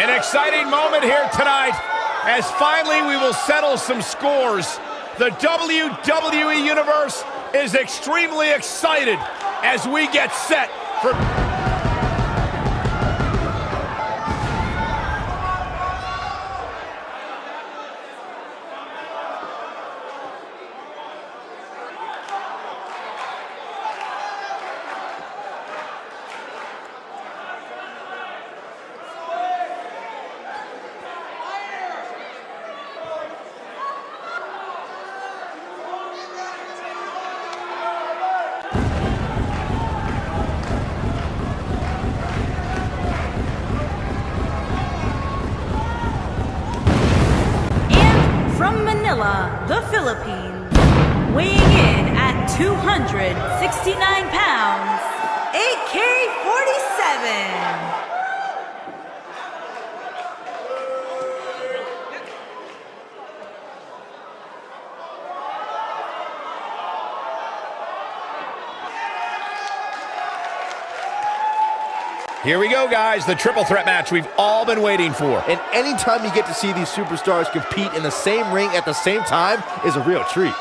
An exciting moment here tonight, as finally we will settle some scores. The WWE Universe is extremely excited as we get set for... The Philippines, weighing in at 269 pounds, AK-47. Here we go, guys, the triple threat match we've all been waiting for. And anytime you get to see these superstars compete in the same ring at the same time is a real treat.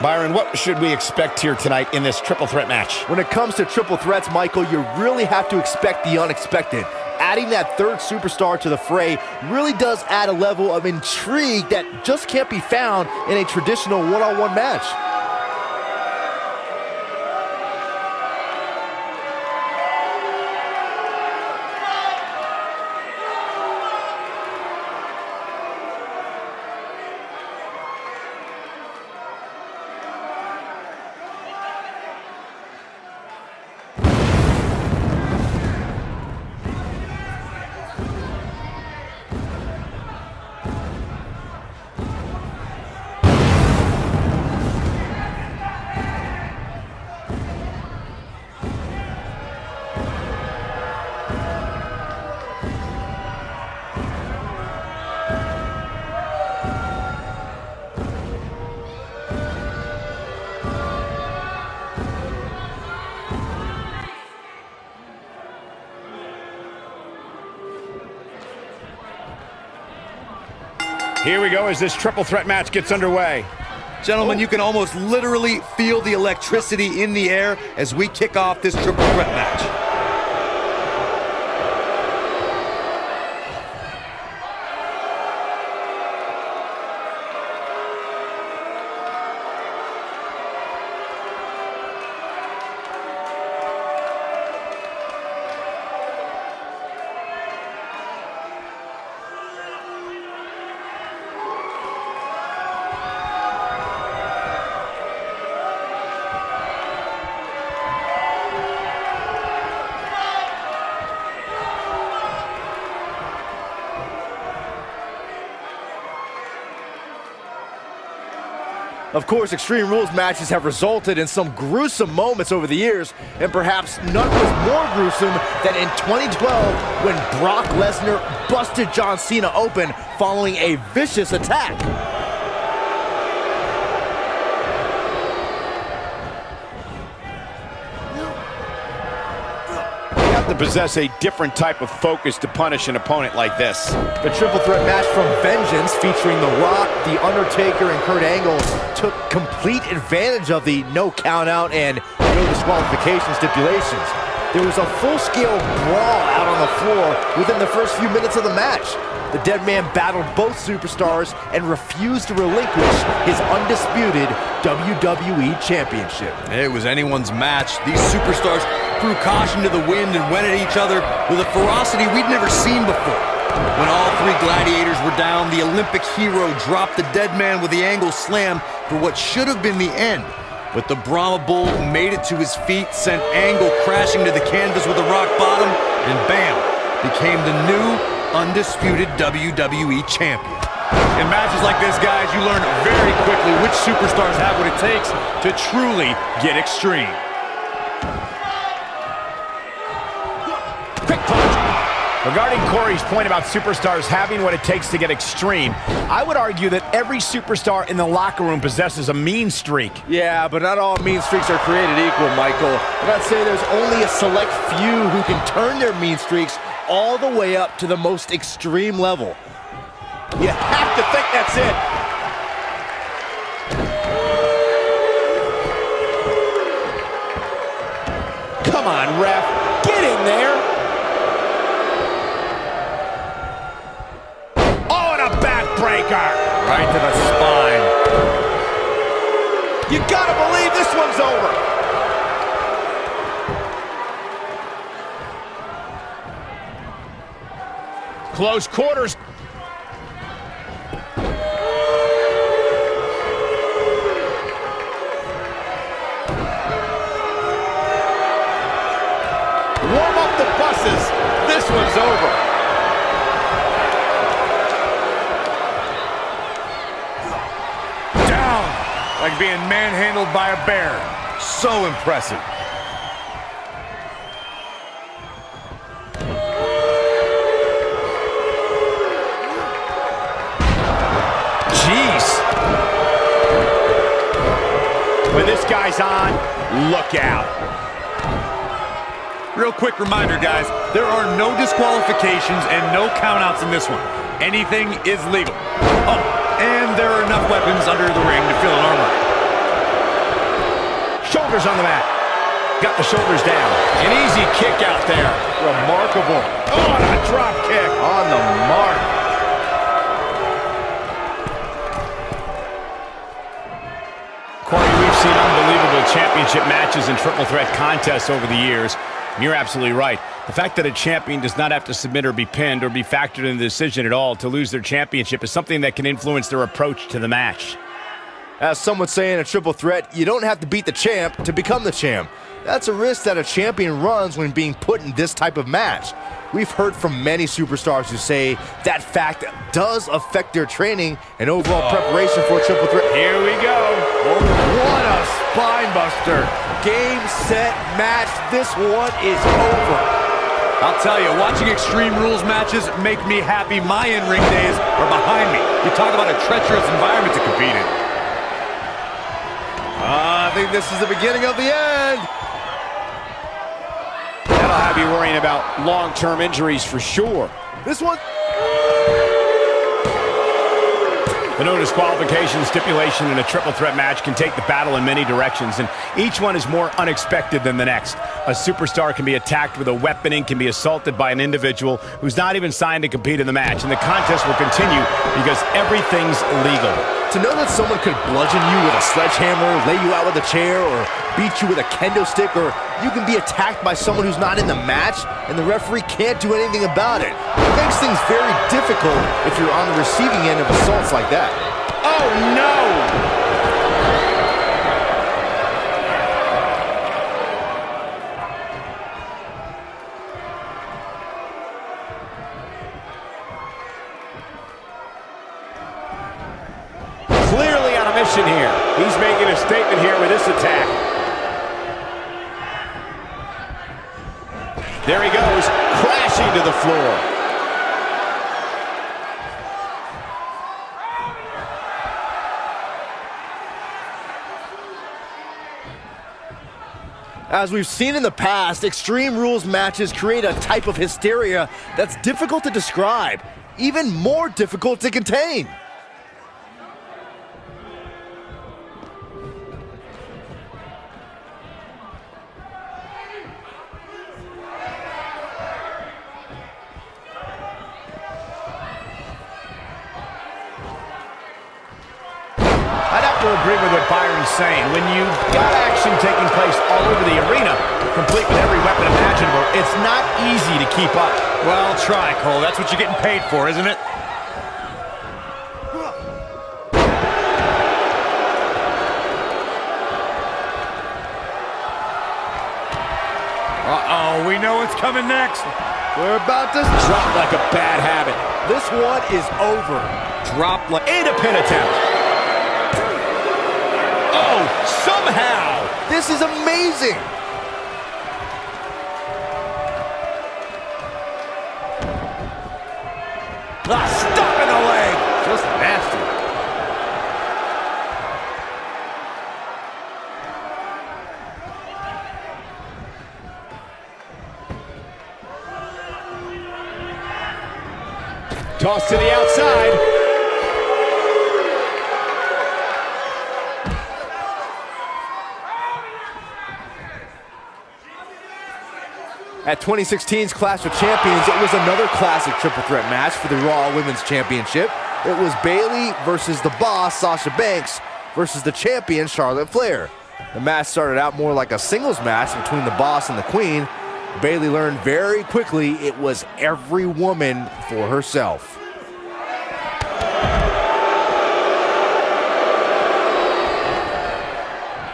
Byron, what should we expect here tonight in this triple threat match? When it comes to triple threats, Michael, you really have to expect the unexpected. Adding that third superstar to the fray really does add a level of intrigue that just can't be found in a traditional one-on-one match. Here we go as this triple threat match gets underway. Gentlemen, you can almost literally feel the electricity in the air as we kick off this triple threat match. Of course, Extreme Rules matches have resulted in some gruesome moments over the years, and perhaps none was more gruesome than in 2012 when Brock Lesnar busted John Cena open following a vicious attack. To possess a different type of focus to punish an opponent like this. The triple threat match from Vengeance featuring The Rock, The Undertaker, and Kurt Angle took complete advantage of the no countout and no disqualification stipulations. There was a full-scale brawl out on the floor within the first few minutes of the match. The Dead Man battled both superstars and refused to relinquish his undisputed WWE Championship. It was anyone's match. These superstars threw caution to the wind and went at each other with a ferocity we'd never seen before. When all three gladiators were down, the Olympic hero dropped the Dead Man with the Angle slam for what should have been the end. But the Brahma Bull made it to his feet, sent Angle crashing to the canvas with a rock bottom, and bam, became the new undisputed WWE champion. In matches like this, guys, you learn very quickly which superstars have what it takes to truly get extreme. Quick punch. Regarding Corey's point about superstars having what it takes to get extreme, I would argue that every superstar in the locker room possesses a mean streak. Yeah, but not all mean streaks are created equal, Michael. And I'd say there's only a select few who can turn their mean streaks all the way up to the most extreme level. You have to think that's it. Come on, ref. Get in there. Oh, and a backbreaker. Right to the spine. You gotta believe this one's over. Close quarters. Warm up the buses. This one's over. Down. Like being manhandled by a bear. So impressive. When this guy's on, look out. Real quick reminder, guys, there are no disqualifications and no countouts in this one. Anything is legal. Oh, and there are enough weapons under the ring to fill an armor. Shoulders on the mat. Got the shoulders down. An easy kick out there. Remarkable. Oh, and a drop kick. On the mark. Corey, we've seen unbelievable championship matches and triple threat contests over the years. And you're absolutely right. The fact that a champion does not have to submit or be pinned or be factored in the decision at all to lose their championship is something that can influence their approach to the match. As some would say in a triple threat, you don't have to beat the champ to become the champ. That's a risk that a champion runs when being put in this type of match. We've heard from many superstars who say that fact does affect their training and overall preparation for a triple threat. Here we go. Oh, what a spine buster. Game, set, match. This one is over. I'll tell you, watching Extreme Rules matches make me happy. My in-ring days are behind me. You talk about a treacherous environment to compete in. I think this is the beginning of the end. That'll have you worrying about long-term injuries for sure. This one. The no disqualification stipulation in a triple threat match can take the battle in many directions, and each one is more unexpected than the next. A superstar can be attacked with a weapon and can be assaulted by an individual who's not even signed to compete in the match, and the contest will continue because everything's legal. To know that someone could bludgeon you with a sledgehammer, lay you out with a chair, or beat you with a kendo stick, or you can be attacked by someone who's not in the match, and the referee can't do anything about it. It makes things very difficult if you're on the receiving end of assaults like that. Oh, no! Clearly on a mission here. He's making a statement here with this attack. There he goes, crashing to the floor. As we've seen in the past, Extreme Rules matches create a type of hysteria that's difficult to describe, even more difficult to contain. I'd have to agree with what Byron's saying. When you've got action taking place all over the arena, complete with every weapon imaginable, it's not easy to keep up. Well, try, Cole. That's what you're getting paid for, isn't it? Uh-oh, we know what's coming next. We're about to Drop like a bad habit. This one is over. Drop like in a pin attempt. Oh, somehow. This is amazing. Stop in the leg. Just nasty. Toss to the outside. At 2016's Clash of Champions, it was another classic triple threat match for the Raw Women's Championship. It was Bayley versus the Boss, Sasha Banks, versus the champion, Charlotte Flair. The match started out more like a singles match between the Boss and the Queen. Bayley learned very quickly it was every woman for herself.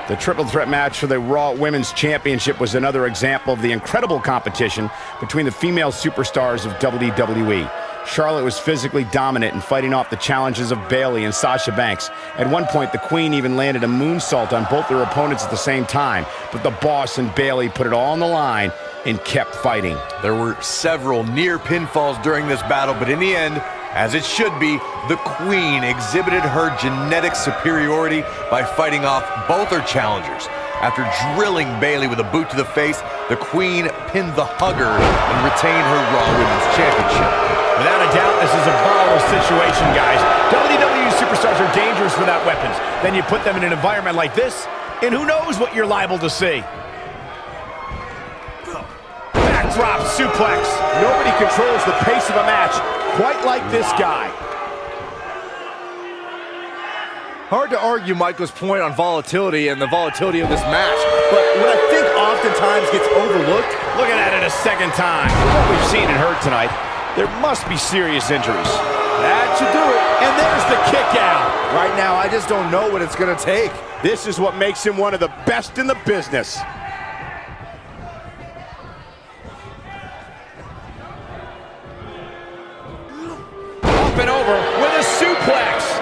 The triple threat match for the Raw Women's Championship was another example of the incredible competition between the female superstars of WWE. Charlotte was physically dominant and fighting off the challenges of Bayley and Sasha Banks. At one point, the Queen even landed a moonsault on both their opponents at the same time, but the Boss and Bayley put it all on the line and kept fighting. There were several near pinfalls during this battle, but in the end, as it should be, the Queen exhibited her genetic superiority by fighting off both her challengers. After drilling Bayley with a boot to the face, the Queen pinned the hugger and retained her Raw Women's Championship. Without a doubt, this is a volatile situation, guys. WWE superstars are dangerous without weapons. Then you put them in an environment like this, and who knows what you're liable to see. Backdrop suplex. Nobody controls the pace of a match quite like this guy. Hard to argue Michael's point on volatility and the volatility of this match, but what I think oftentimes gets overlooked, Looking at it a second time. From what we've seen and heard tonight, there must be serious injuries. that should do it. And there's the kick out. Right now, I just don't know what it's going to take. This is what makes him one of the best in the business. Up and over with a suplex.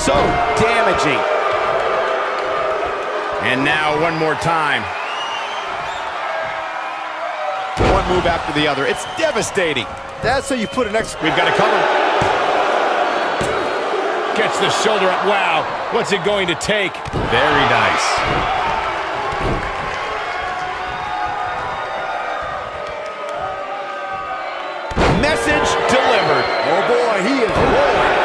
So damaging. And now one more time. One move after the other. It's devastating. That's how you put an extra. We've got to cover. Gets the shoulder up. Wow. What's it going to take? Very nice. Message delivered. Oh boy, he is rolling.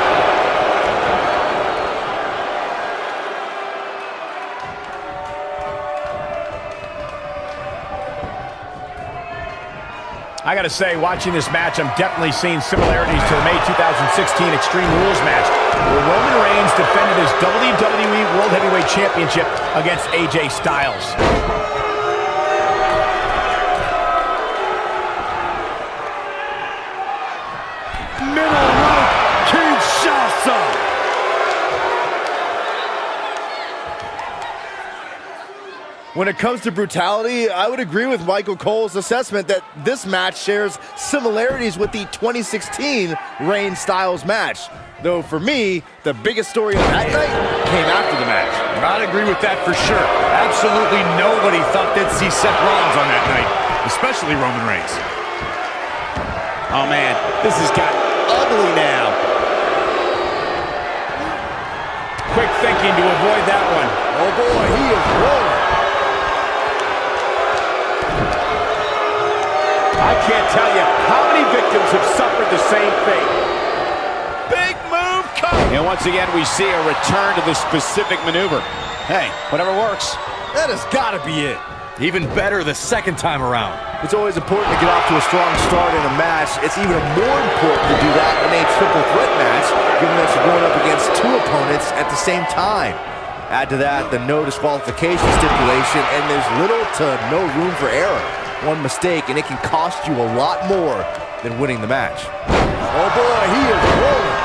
I gotta say, watching this match, I'm definitely seeing similarities to the May 2016 Extreme Rules match, where Roman Reigns defended his WWE World Heavyweight Championship against AJ Styles. Middle rope, Kinshasa. When it comes to brutality, I would agree with Michael Cole's assessment that this match shares similarities with the 2016 Reigns Styles match. Though for me, the biggest story of that night came after the match. I'd agree with that for sure. Absolutely nobody thought they'd see Seth Rollins on that night, especially Roman Reigns. Oh man, this has got ugly now. Quick thinking to avoid that one. Oh boy, he is rolling. I can't tell you how many victims have suffered the same fate. Big move coming. And once again, we see a return to the specific maneuver. Hey, whatever works. That has got to be it. Even better the second time around. It's always important to get off to a strong start in a match. It's even more important to do that in a triple threat match, given that you're going up against two opponents at the same time. Add to that the no disqualification stipulation, and there's little to no room for error. One mistake, and it can cost you a lot more than winning the match. Oh boy, he is rolling.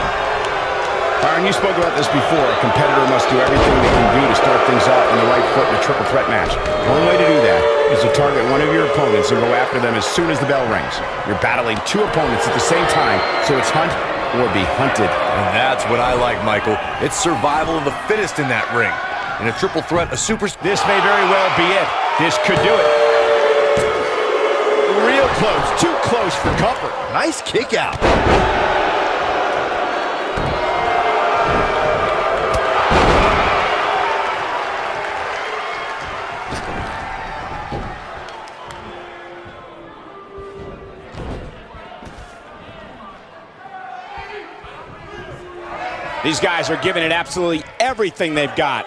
Byron, you spoke about this before. A competitor must do everything they can do to start things off on the right foot in a triple threat match. The only way to do that is to target one of your opponents and go after them as soon as the bell rings. You're battling two opponents at the same time, so it's hunt or be hunted. And that's what I like, Michael. It's survival of the fittest in that ring. In a triple threat, a superstar... This may very well be it. This could do it. Real close. Too close for comfort. Nice kick out. These guys are giving it absolutely everything they've got.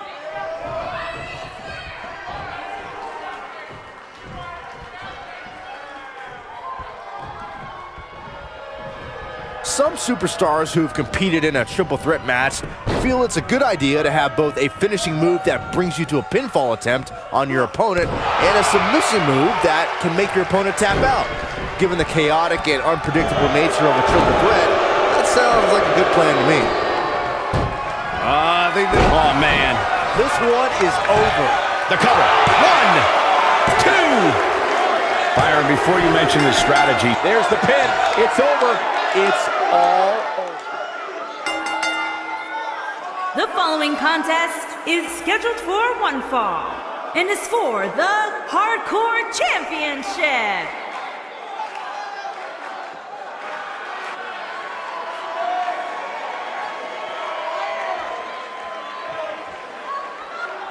Some superstars who've competed in a triple threat match feel it's a good idea to have both a finishing move that brings you to a pinfall attempt on your opponent and a submission move that can make your opponent tap out. Given the chaotic and unpredictable nature of a triple threat, that sounds like a good plan to me. Oh man. This one is over. The cover. 1, 2. Byron, before you mention the strategy, there's the pin. It's over. It's all over. The following contest is scheduled for one fall and is for the Hardcore Championship.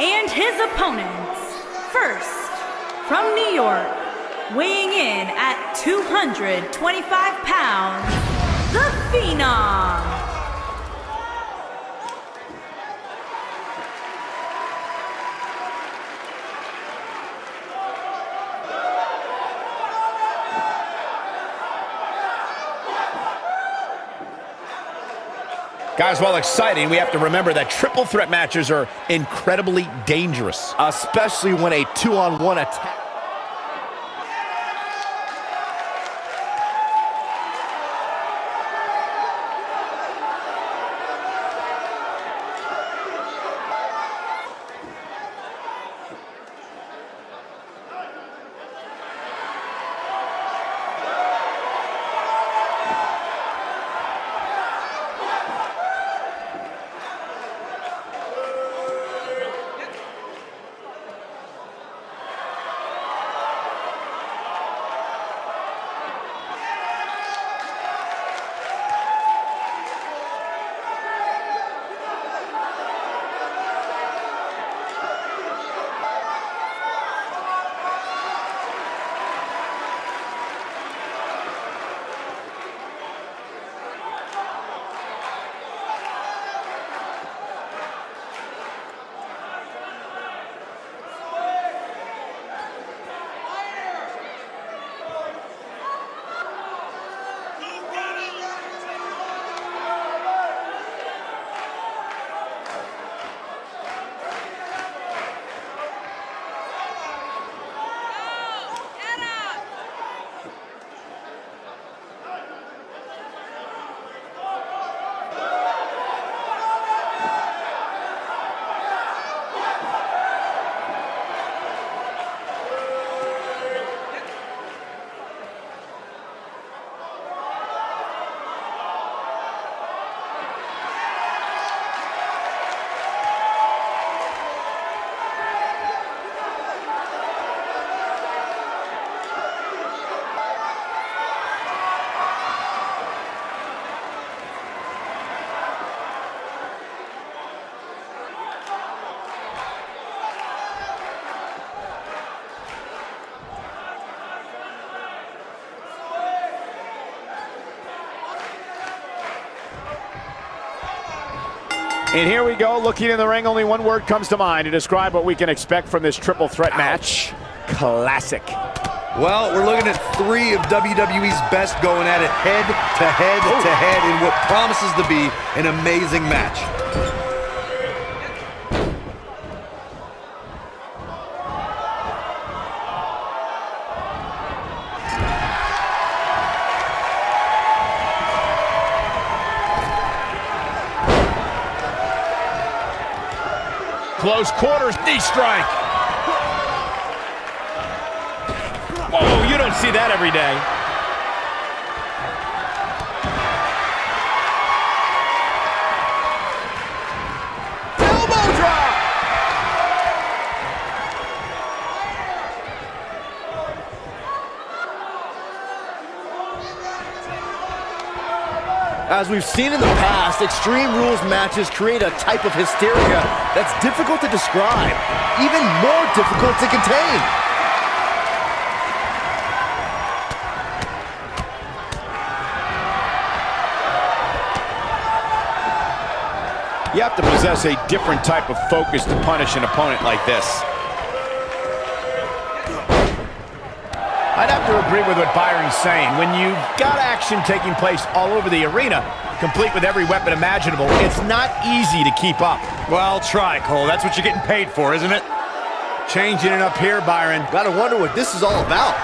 And his opponents, first, from New York, weighing in at 225 pounds, the Phenom. Guys, while exciting, we have to remember that triple threat matches are incredibly dangerous. Especially when a 2-on-1 attack. And here we go, looking in the ring, only one word comes to mind to describe what we can expect from this triple threat match. Classic. Well, we're looking at 3 of WWE's best going at it head to head to head in what promises to be an amazing match. Close quarters, knee strike. Whoa, you don't see that every day. Elbow drop. As we've seen in the past, Extreme Rules matches create a type of hysteria that's difficult to describe, even more difficult to contain. You have to possess a different type of focus to punish an opponent like this. I'd have to agree with what Byron's saying. When you've got action taking place all over the arena, complete with every weapon imaginable, it's not easy to keep up. Well, try, Cole. That's what you're getting paid for, isn't it? Changing it up here, Byron. Gotta wonder what this is all about.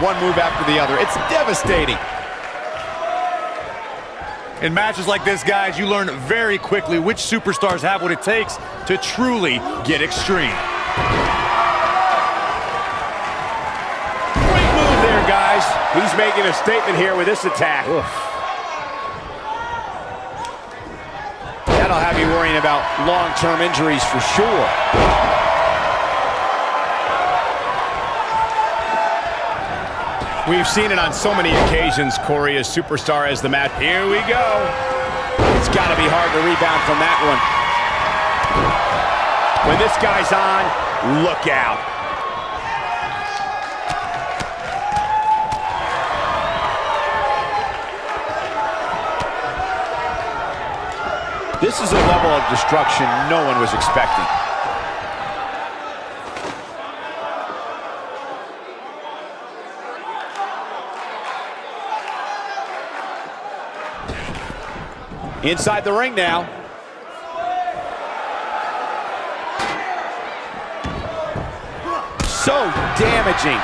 One move after the other. It's devastating. In matches like this, guys, you learn very quickly which superstars have what it takes to truly get extreme. Great move there, guys. He's making a statement here with this attack. Oof. That'll have you worrying about long-term injuries for sure. We've seen it on so many occasions, Corey, as superstar as the match. Here we go. It's got to be hard to rebound from that one. When this guy's on, look out. This is a level of destruction no one was expecting. Inside the ring now. So damaging.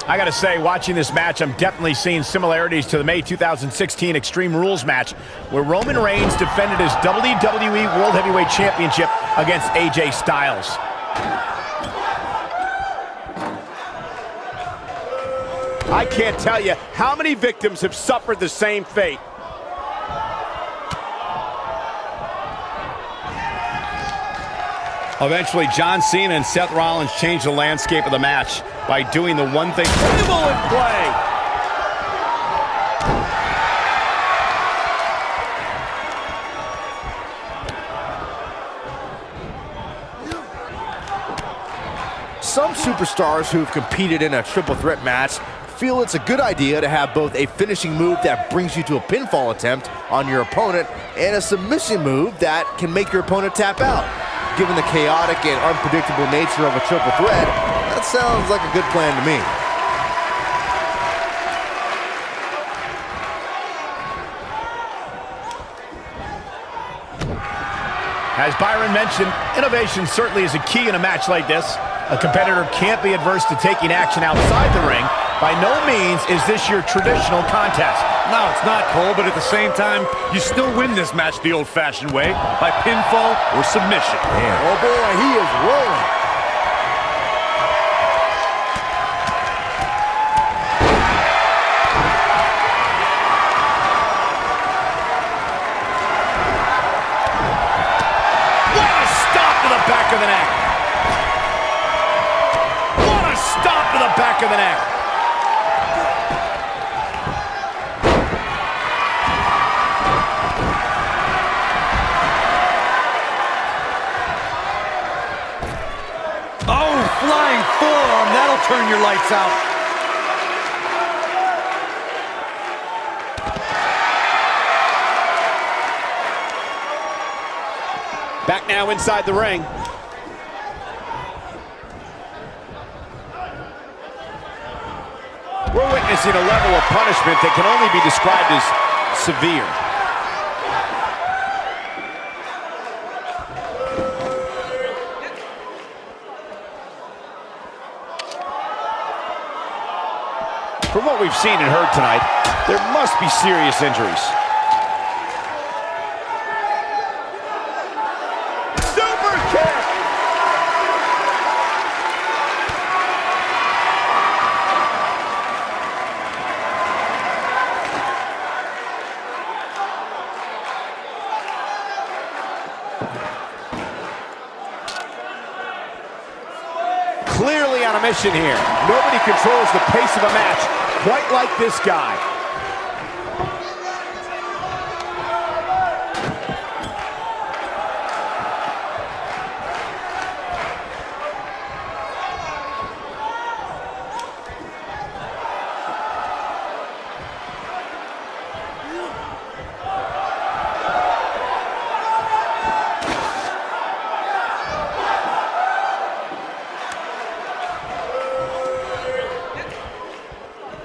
I gotta say, watching this match, I'm definitely seeing similarities to the May 2016 Extreme Rules match, where Roman Reigns defended his WWE World Heavyweight Championship against AJ Styles. I can't tell you how many victims have suffered the same fate. Eventually, John Cena and Seth Rollins changed the landscape of the match by doing the one thing. Table in play. Some superstars who've competed in a triple threat match feel it's a good idea to have both a finishing move that brings you to a pinfall attempt on your opponent and a submission move that can make your opponent tap out. Given the chaotic and unpredictable nature of a triple threat, that sounds like a good plan to me. As Byron mentioned, innovation certainly is a key in a match like this. A competitor can't be adverse to taking action outside the ring. By no means is this your traditional contest. No, it's not, Cole, but at the same time, you still win this match the old-fashioned way, by pinfall or submission. Man. Oh boy, he is rolling. What a stop to the back of the neck. What a stop to the back of the neck. turn your lights out. Back now inside the ring. We're witnessing a level of punishment that can only be described as severe. From what we've seen and heard tonight, there must be serious injuries. Super kick! Clearly on a mission here. Nobody controls the pace of a match quite like this guy.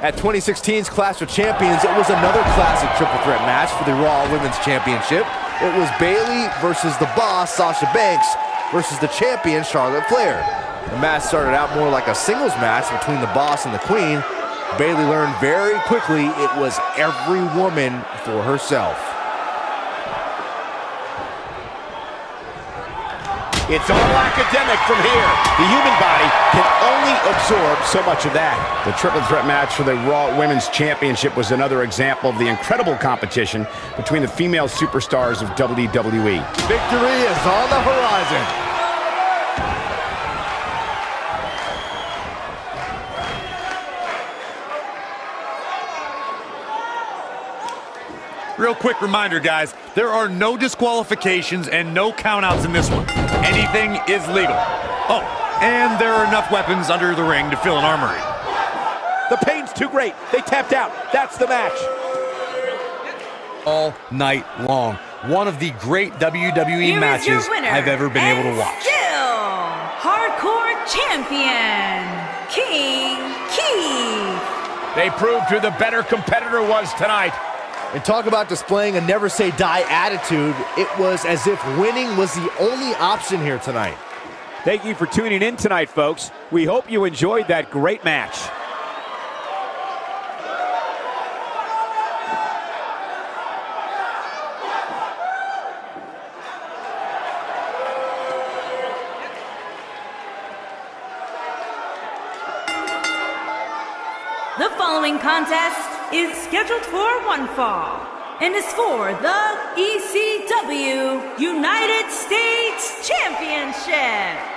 At 2016's Clash of Champions, it was another classic triple threat match for the Raw Women's Championship. It was Bayley versus the Boss, Sasha Banks, versus the champion, Charlotte Flair. The match started out more like a singles match between the Boss and the Queen. Bayley learned very quickly it was every woman for herself. It's all academic from here. The human body can only absorb so much of that. The triple threat match for the Raw Women's Championship was another example of the incredible competition between the female superstars of WWE. Victory is on the horizon. Real quick reminder, guys, there are no disqualifications and no countouts in this one. Anything is legal. Oh, and there are enough weapons under the ring to fill an armory. The pain's too great. They tapped out. That's the match. All night long. One of the great WWE Here matches is your winner, I've ever been able to watch. Still, hardcore champion, King Keith. They proved who the better competitor was tonight. And talk about displaying a never say die attitude. It was as if winning was the only option here tonight. Thank you for tuning in tonight, folks. We hope you enjoyed that great match. The following contest is scheduled for one fall and is for the ECW United States Championship.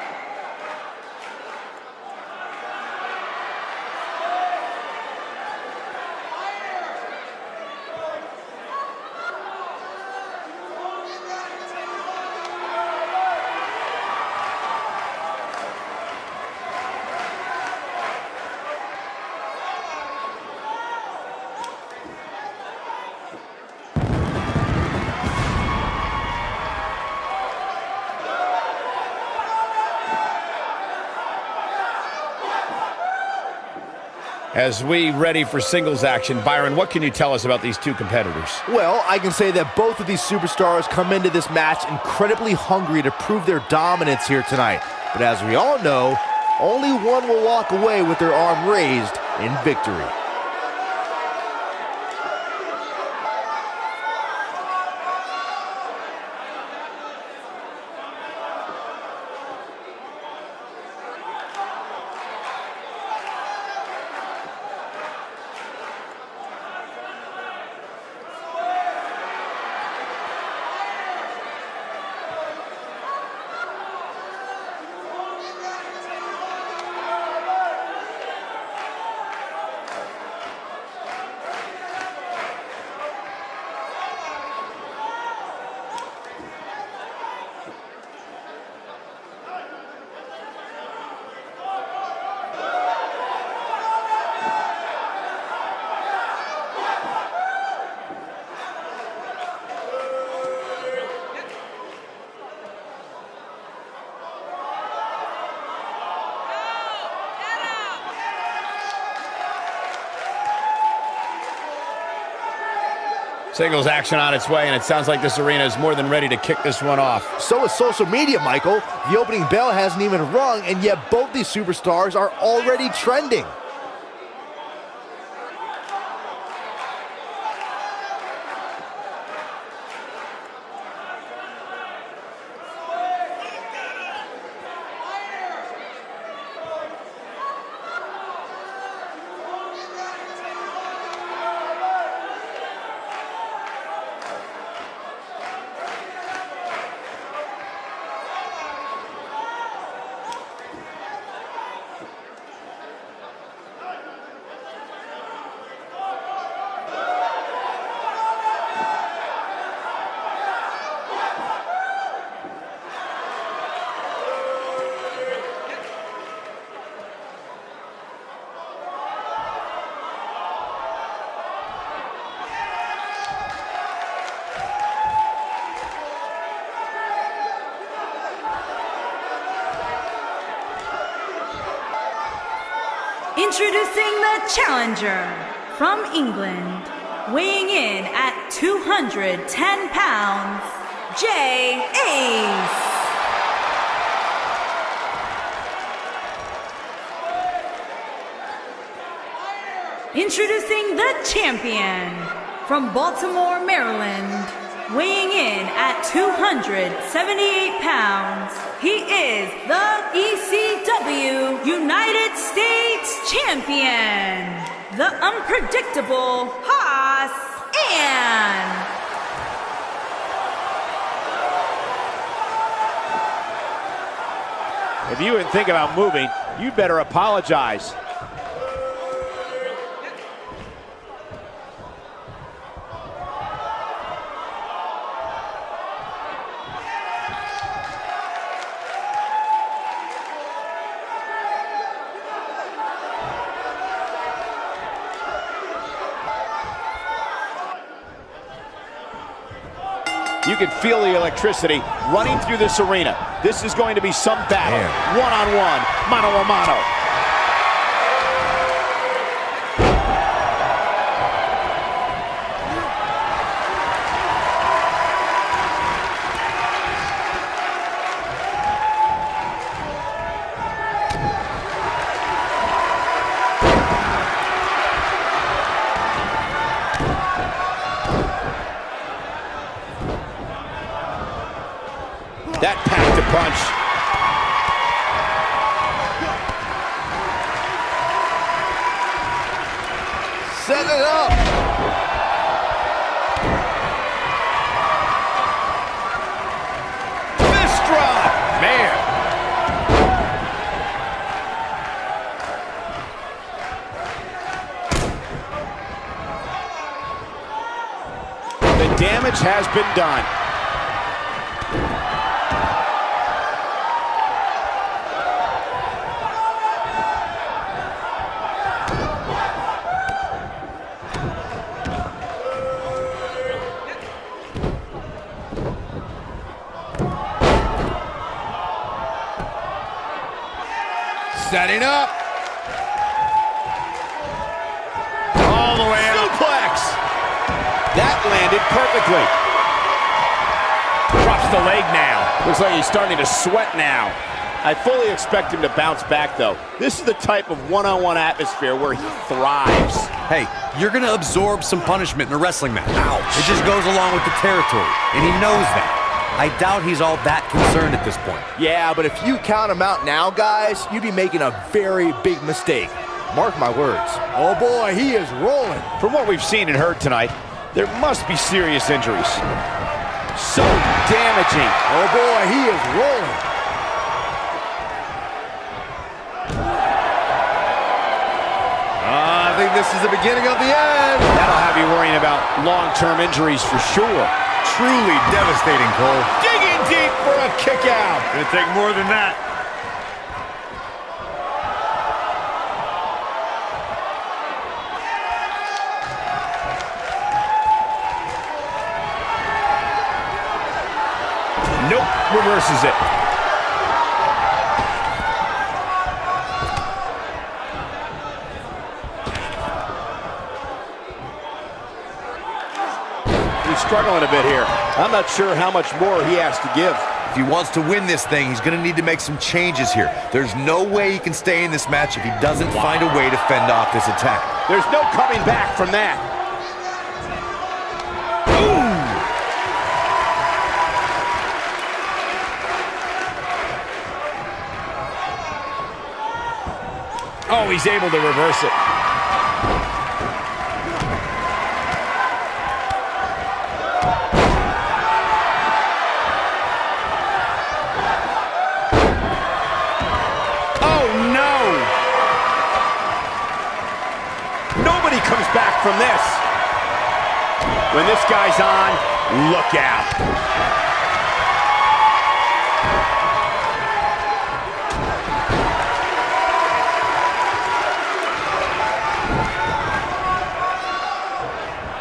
As we ready for singles action, Byron, what can you tell us about these two competitors? Well, I can say that both of these superstars come into this match incredibly hungry to prove their dominance here tonight. But as we all know, only one will walk away with their arm raised in victory. Singles action on its way, and it sounds like this arena is more than ready to kick this one off. So is social media, Michael. The opening bell hasn't even rung, and yet both these superstars are already trending. Introducing the challenger from England, weighing in at 210 pounds, Jay Ace. Introducing the champion from Baltimore, Maryland, weighing in at 278 pounds, he is the ECW United States Champion, the unpredictable Haas Ann. If you would think about moving, you better apologize. You can feel the electricity running through this arena. This is going to be some battle. One-on-one, mano-a-mano. That packed a punch. Set it up. Fist drop. Man. The damage has been done. Setting up. All the way up. Suplex. That landed perfectly. Drops the leg now. Looks like he's starting to sweat now. I fully expect him to bounce back, though. This is the type of one-on-one atmosphere where he thrives. Hey, you're gonna absorb some punishment in a wrestling match. Ouch. It just goes along with the territory, and he knows that. I doubt he's all that concerned at this point. Yeah, but if you count him out now, guys, you'd be making a very big mistake. Mark my words. Oh boy, he is rolling. From what we've seen and heard tonight, there must be serious injuries. So damaging. Oh boy, he is rolling. I think this is the beginning of the end. That'll have you worrying about long-term injuries for sure. Truly devastating, Cole. Digging deep for a kick out. Gonna take more than that. Nope, reverses it. struggling a bit here. I'm not sure how much more he has to give. If he wants to win this thing, he's going to need to make some changes here. There's no way he can stay in this match if he doesn't find a way to fend off this attack. There's no coming back from that. Oh, he's able to reverse it. Oh, no! Nobody comes back from this. When this guy's on, look out.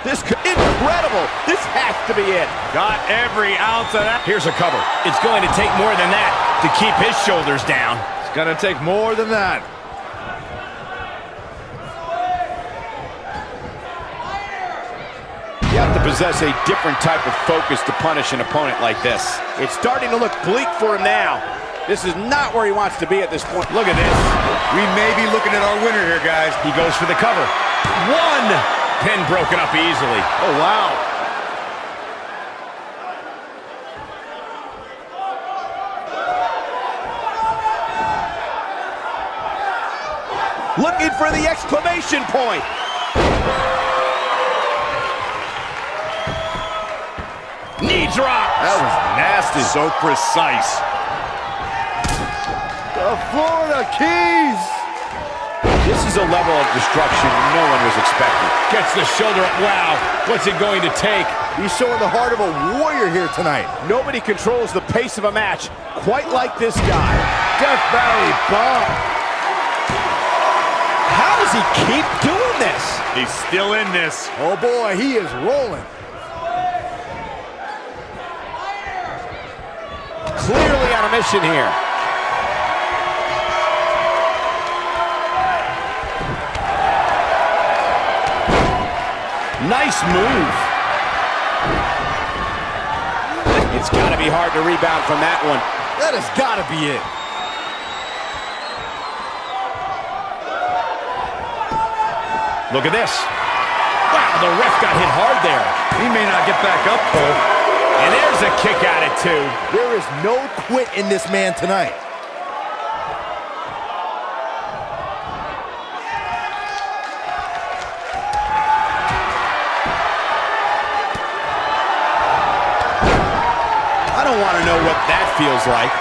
This could, incredible. This has to be it. Got every ounce of that. Here's a cover. It's going to take more than that to keep his shoulders down. It's going to take more than that. You have to possess a different type of focus to punish an opponent like this. It's starting to look bleak for him now. This is not where he wants to be at this point. Look at this. We may be looking at our winner here, guys. He goes for the cover. One! Pin broken up easily. Oh, wow. Looking for the exclamation point. Knee drop. That was nasty. So precise. The Florida Keys. This is a level of destruction no one was expecting. Gets the shoulder up. Wow. What's it going to take? He's showing the heart of a warrior here tonight. Nobody controls the pace of a match quite like this guy. Death Valley bomb. How does he keep doing this? He's still in this. Oh boy, he is rolling. Clearly on a mission here. Nice move. It's got to be hard to rebound from that one. That has got to be it. Look at this. Wow, the ref got hit hard there. He may not get back up, Cole. And there's a kick out at two. There is no quit in this man tonight. I don't want to know what that feels like.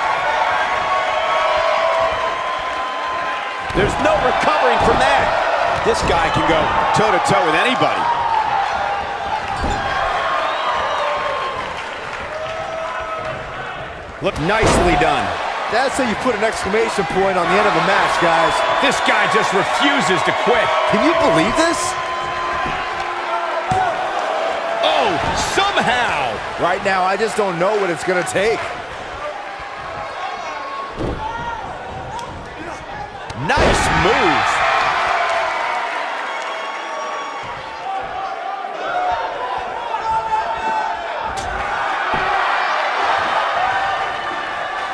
There's no recovering from that. This guy can go toe-to-toe with anybody. Look, nicely done. That's how you put an exclamation point on the end of a match, guys. This guy just refuses to quit. Can you believe this? Oh, somehow. Right now, I just don't know what it's going to take. Nice move.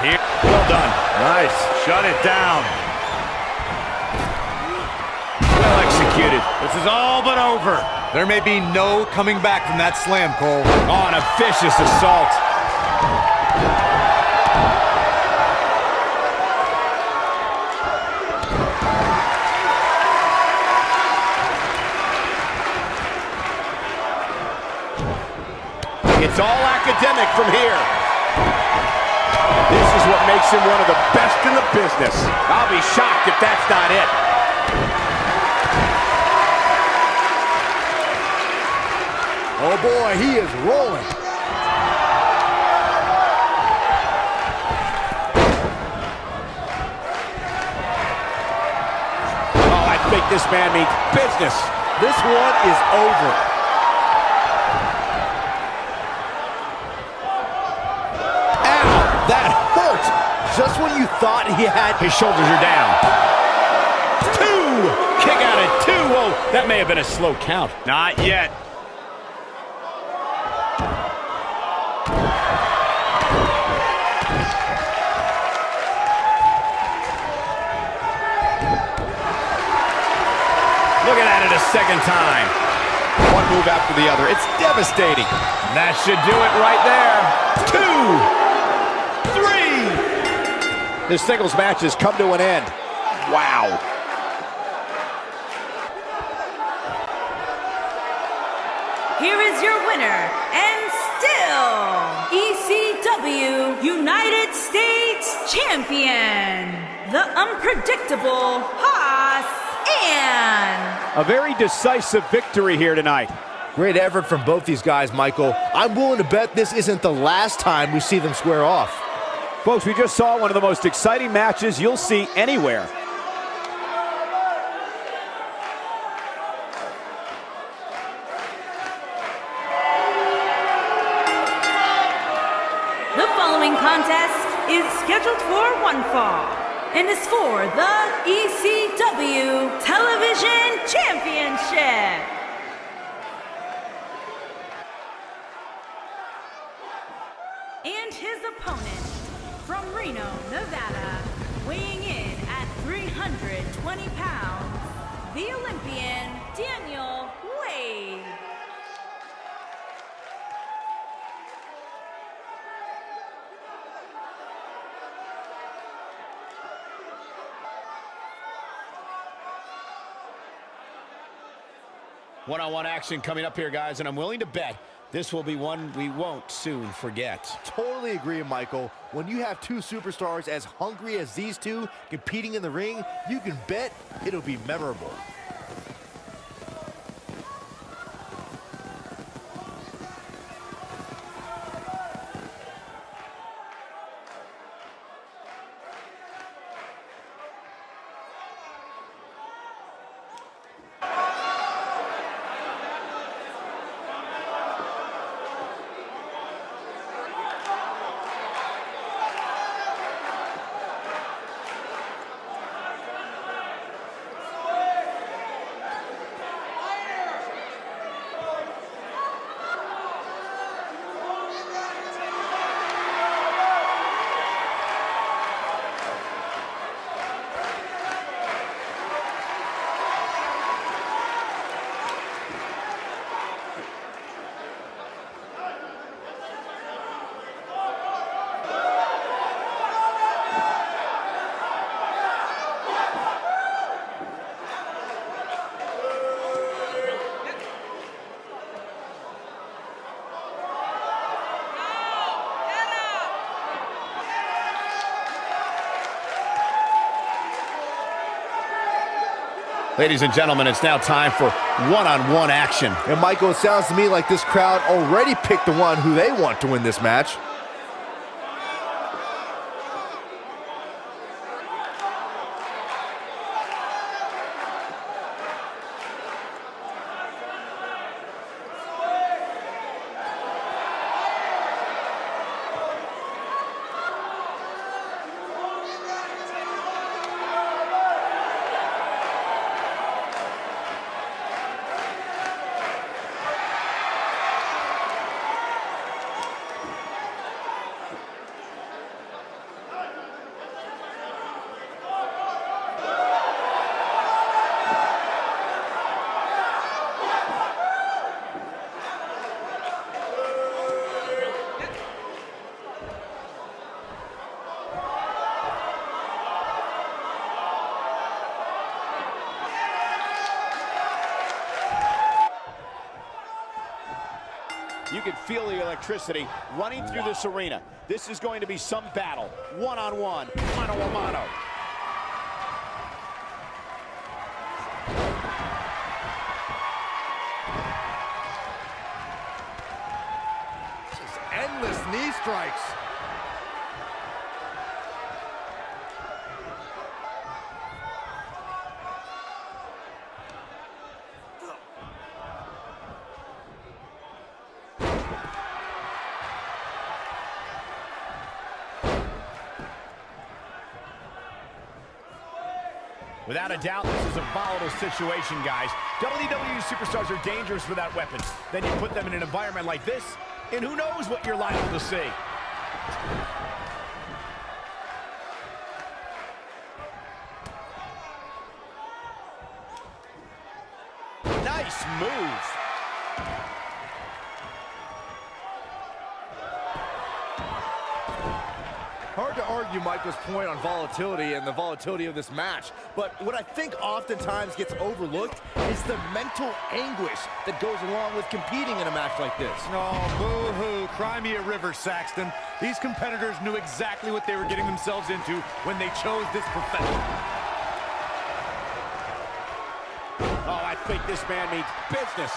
Here. Well done. Nice. Shut it down. Well executed. This is all but over. There may be no coming back from that slam, Cole. On a vicious assault. It's all academic from here. This is what makes him one of the best in the business. I'll be shocked if that's not it. Oh boy, he is rolling. Oh, I think this man means business. This one is over. That hurt. Just when you thought he had... His shoulders are down. Two. Kick out at two. Whoa, that may have been a slow count. Not yet. second time. One move after the other. It's devastating. That should do it right there. 2, 3. This singles match has come to an end. Wow. Here is your winner, and still ECW United States Champion, the unpredictable Haas and... A very decisive victory here tonight. Great effort from both these guys, Michael. I'm willing to bet this isn't the last time we see them square off. Folks, we just saw one of the most exciting matches you'll see anywhere. The following contest is scheduled for one fall and is for the ECW Television Championship. And his opponent from Reno, Nevada, weighing in at 320 pounds, the Olympian Daniel Wade. One-on-one action coming up here, guys, and I'm willing to bet this will be one we won't soon forget. Totally agree, Michael. When you have two superstars as hungry as these two competing in the ring, you can bet it'll be memorable. Ladies and gentlemen, it's now time for one-on-one action. And Michael, it sounds to me like this crowd already picked the one who they want to win this match. You can feel the electricity running through this arena. This is going to be some battle. One-on-one, mano-a-mano. Just endless knee strikes. Without a doubt, this is a volatile situation, guys. WWE superstars are dangerous without weapons. Then you put them in an environment like this, and who knows what you're liable to see. Nice move. Hard to argue Michael's point on volatility and the volatility of this match, but what I think oftentimes gets overlooked is the mental anguish that goes along with competing in a match like this. Oh, boo-hoo. Cry me a river, Saxton. These competitors knew exactly what they were getting themselves into when they chose this profession. Oh, I think this man means business.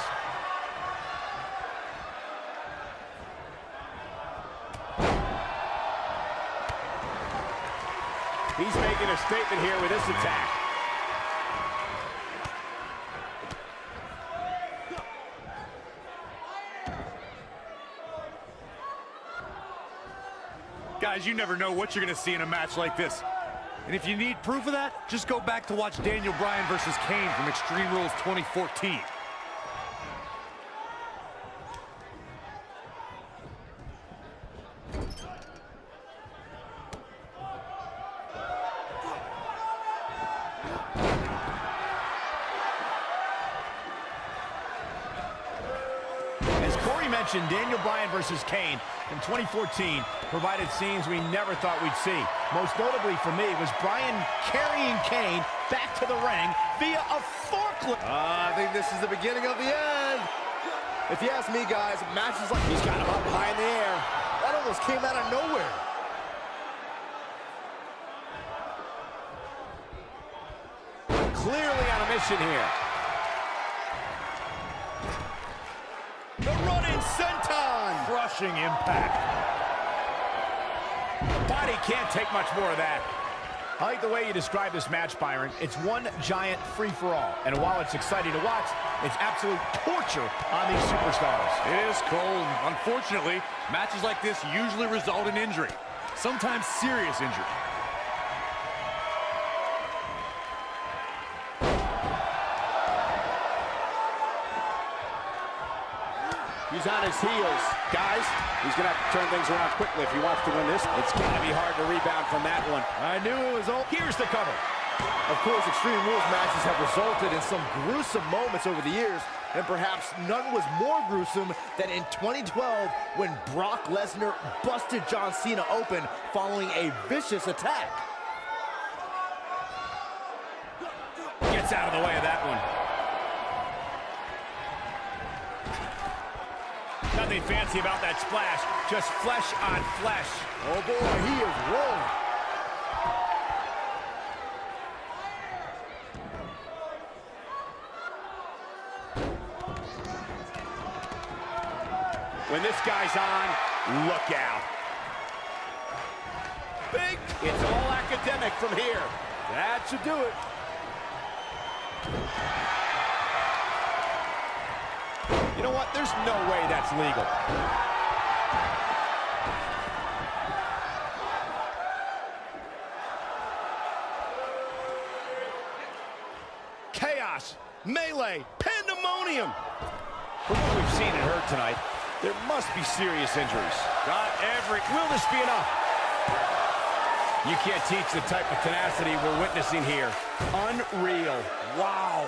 He's making a statement here with this attack. Guys, you never know what you're going to see in a match like this. And if you need proof of that, just go back to watch Daniel Bryan versus Kane from Extreme Rules 2014. Mentioned Daniel Bryan versus Kane from 2014 provided scenes we never thought we'd see. Most notably for me was Bryan carrying Kane back to the ring via a forklift. I think this is the beginning of the end. If you ask me, guys, matches like He's got him up high in the air. that almost came out of nowhere. Clearly on a mission here. The running senton. Crushing impact. Body can't take much more of that. I like the way you describe this match, Byron. It's one giant free-for-all. And while it's exciting to watch, it's absolute torture on these superstars. It is, Cole. Unfortunately, matches like this usually result in injury. Sometimes serious injury. He's on his heels. Guys, he's going to have to turn things around quickly if he wants to win this. It's going to be hard to rebound from that one. I knew it was over. Here's the cover. Of course, Extreme Rules matches have resulted in some gruesome moments over the years, and perhaps none was more gruesome than in 2012 when Brock Lesnar busted John Cena open following a vicious attack. Gets out of the way of that one. Nothing fancy about that splash, just flesh on flesh. Oh boy, he is rolling. When this guy's on, look out. Big. It's all academic from here. That should do it. You know what? There's no way that's legal. Chaos, melee, pandemonium. From what we've seen and heard tonight, there must be serious injuries. Will this be enough? You can't teach the type of tenacity we're witnessing here. Unreal. Wow.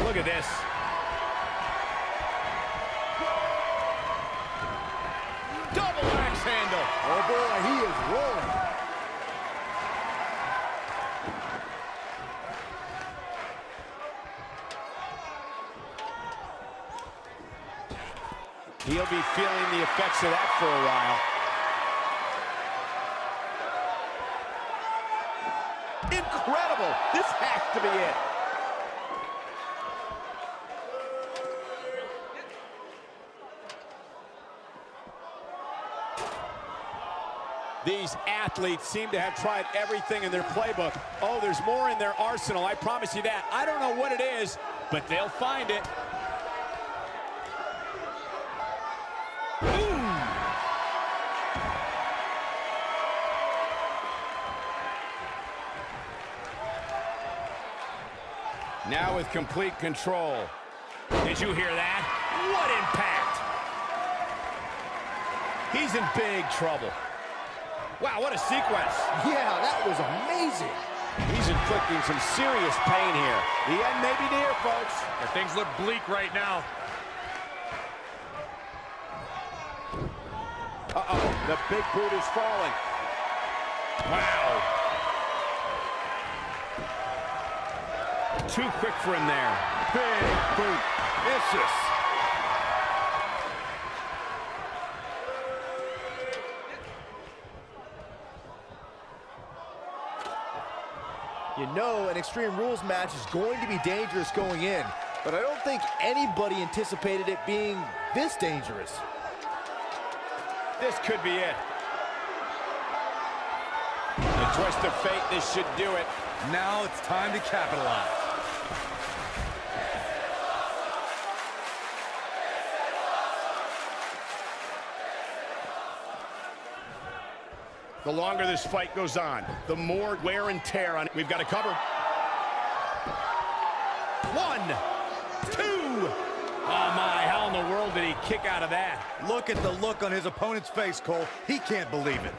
Look at this. Double axe handle. Oh boy, he is rolling. He'll be feeling the effects of that for a while. Incredible. This has to be it. These athletes seem to have tried everything in their playbook. Oh, there's more in their arsenal, I promise you that. I don't know what it is, but they'll find it. Now with complete control. Did you hear that? What impact! He's in big trouble. Wow, what a sequence. Yeah, that was amazing. He's inflicting some serious pain here. The end may be near, folks. And things look bleak right now. Uh-oh, the big boot is falling. Wow. Too quick for him there. Big boot. Vicious. You know an Extreme Rules match is going to be dangerous going in, but I don't think anybody anticipated it being this dangerous. This could be it. The twist of fate, this should do it. Now it's time to capitalize. The longer this fight goes on, the more wear and tear on it. We've got to cover. 1, 2. Oh my, how in the world did he kick out of that? Look at the look on his opponent's face, Cole. He can't believe it.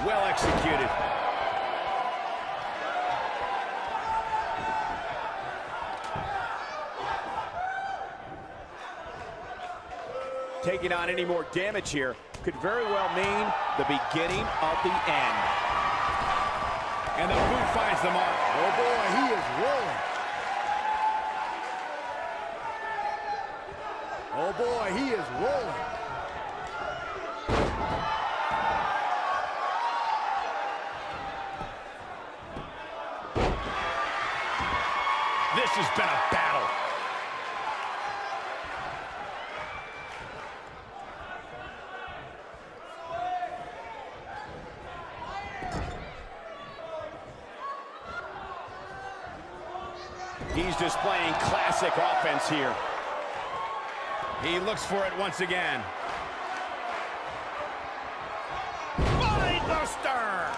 Well executed. Taking on any more damage here could very well mean the beginning of the end. And the boot finds the mark. Oh boy, he is rolling. Oh boy, he is rolling. This has been a battle. He's displaying classic offense here. He looks for it once again. Buster!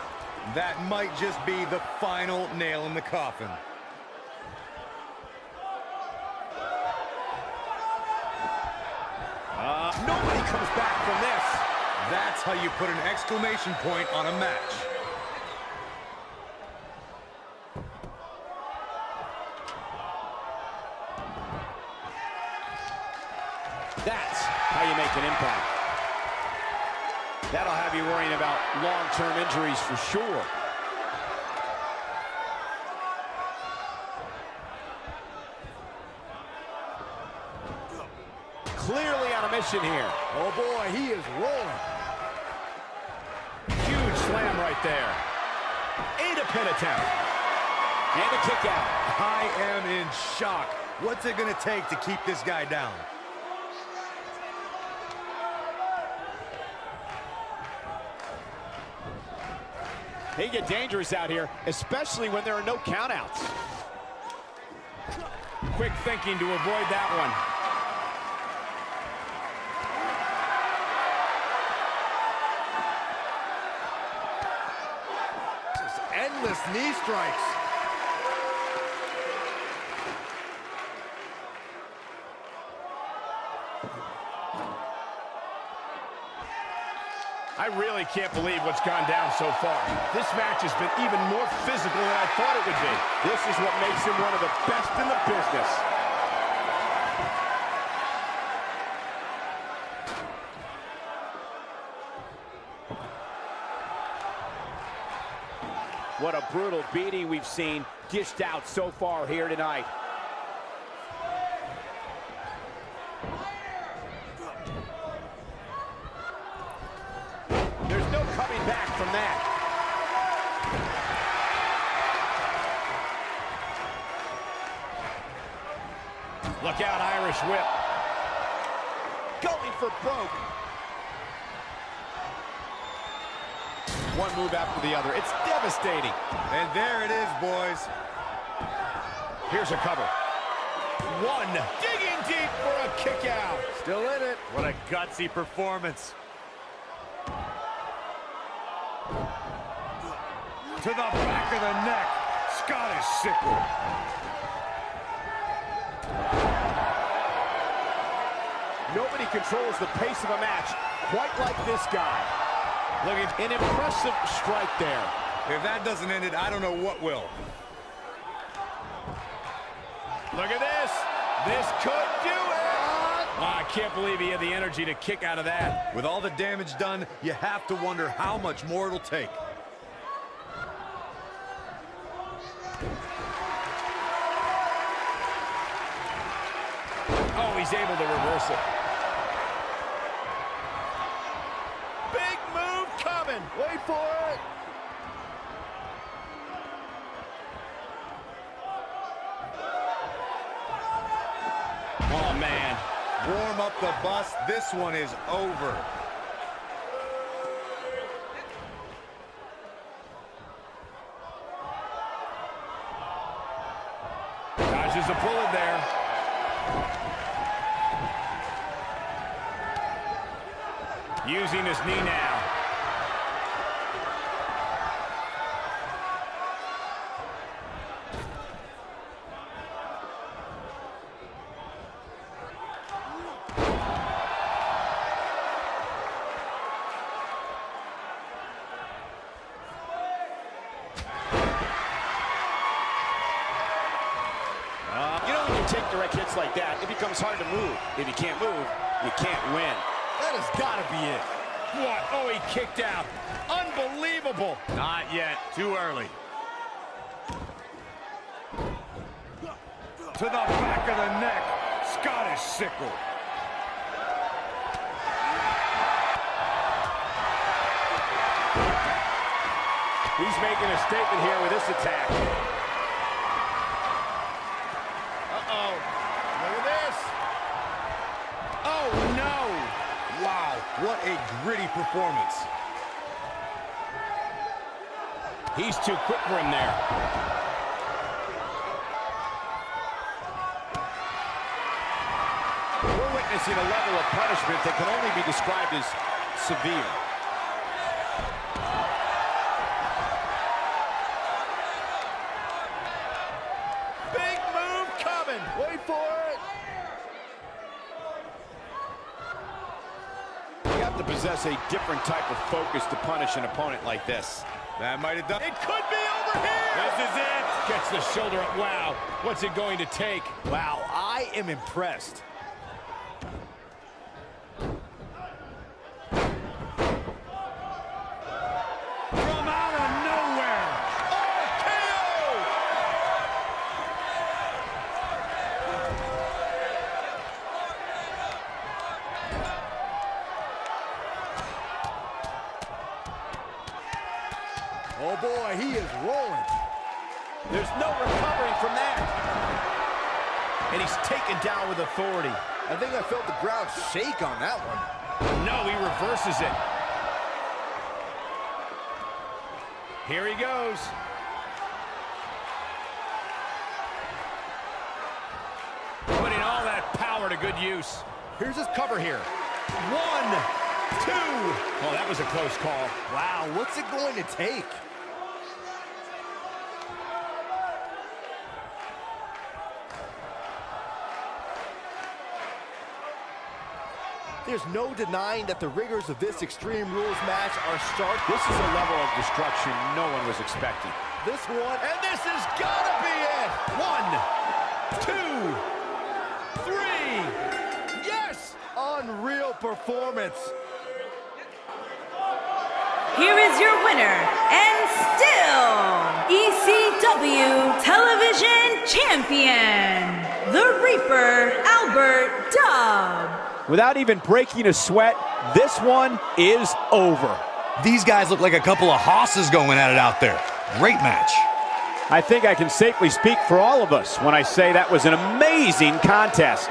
That might just be the final nail in the coffin. Nobody comes back from this. That's how you put an exclamation point on a match. That's how you make an impact. That'll have you worrying about long-term injuries for sure. Clearly on a mission here. Oh boy, he is rolling. Huge slam right there. 8 a pin attempt. And a kick out. I am in shock. What's it gonna take to keep this guy down? They get dangerous out here, especially when there are no countouts. Quick thinking to avoid that one. Just endless knee strikes. I really can't believe what's gone down so far. This match has been even more physical than I thought it would be. This is what makes him one of the best in the business. What a brutal beating we've seen dished out so far here tonight. There's no coming back from that. Look out, Irish whip. Going for broke. One move after the other. It's devastating. And there it is, boys. Here's a cover. 1, digging deep for a kick out. Still in it. What a gutsy performance. To the back of the neck. Scottish sickle. Nobody controls the pace of a match quite like this guy. Look at an impressive strike there. If that doesn't end it, I don't know what will. Look at this. This could do it. Oh, I can't believe he had the energy to kick out of that. With all the damage done, you have to wonder how much more it'll take. Oh, he's able to reverse it. Big move coming. Wait for it. Oh, man. Warm up the bus. This one is over. Dodges a bullet there. Using his knee now. You know, when you take direct hits like that, it becomes hard to move. If you can't move, you can't win. That has got to be it. What? Oh, he kicked out. Unbelievable. Not yet. Too early. To the back of the neck. Scottish sickle. He's making a statement here with this attack. Uh-oh. Look at this. Oh, no. Wow, what a gritty performance. He's too quick for him there. We're witnessing a level of punishment that can only be described as severe. Big move coming. Wait for it. You have to possess a different type of focus to punish an opponent like this. That might have done. It could be over here. This is it. Gets the shoulder up. Wow. What's it going to take? Wow, I am impressed. From out of nowhere. Oh boy, he is rolling. There's no recovering from that. And he's taken down with authority. I think I felt the ground shake on that one. No, he reverses it. Here he goes. Putting all that power to good use. Here's his cover here. 1, 2. Oh, that was a close call. Wow, what's it going to take? There's no denying that the rigors of this Extreme Rules match are stark. This is a level of destruction no one was expecting. This one, And this has got to be it. 1, 2, 3. Yes! unreal performance. Here is your winner, and still ECW Television Champion, the Reaper, Albert Dub. Without even breaking a sweat, this one is over. These guys look like a couple of hosses going at it out there. Great match. I think I can safely speak for all of us when I say that was an amazing contest.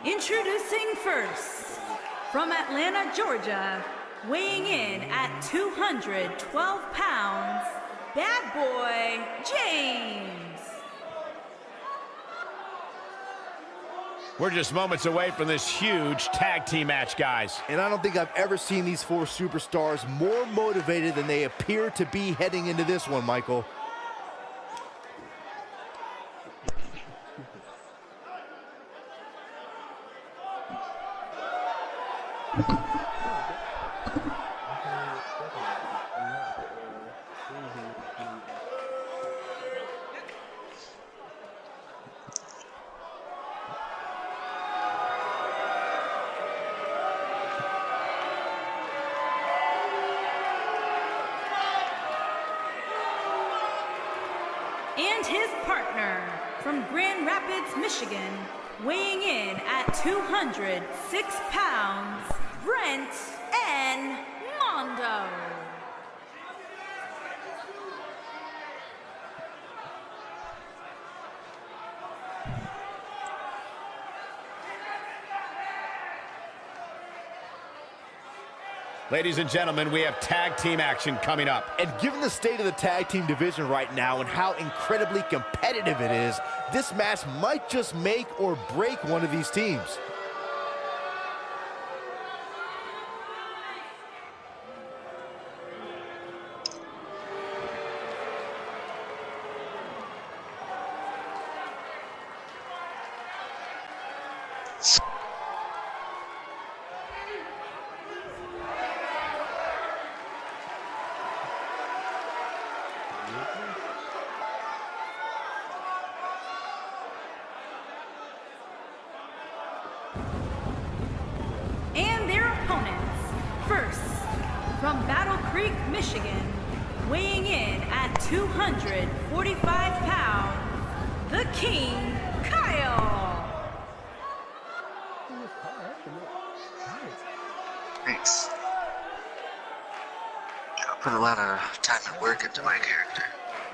Introducing first, from Atlanta, Georgia, weighing in at 212 pounds, Bad Boy James. We're just moments away from this huge tag team match, guys. And I don't think I've ever seen these four superstars more motivated than they appear to be heading into this one, Michael. And his partner from Grand Rapids, Michigan, weighing in at 206 pounds, Brent N. Mondo. Ladies and gentlemen, we have tag team action coming up. And given the state of the tag team division right now and how incredibly competitive it is, this match might just make or break one of these teams. And their opponents, first, from Battle Creek, Michigan, weighing in at 245 pounds, the King, Kyle. Thanks. I put a lot of time and work into my character.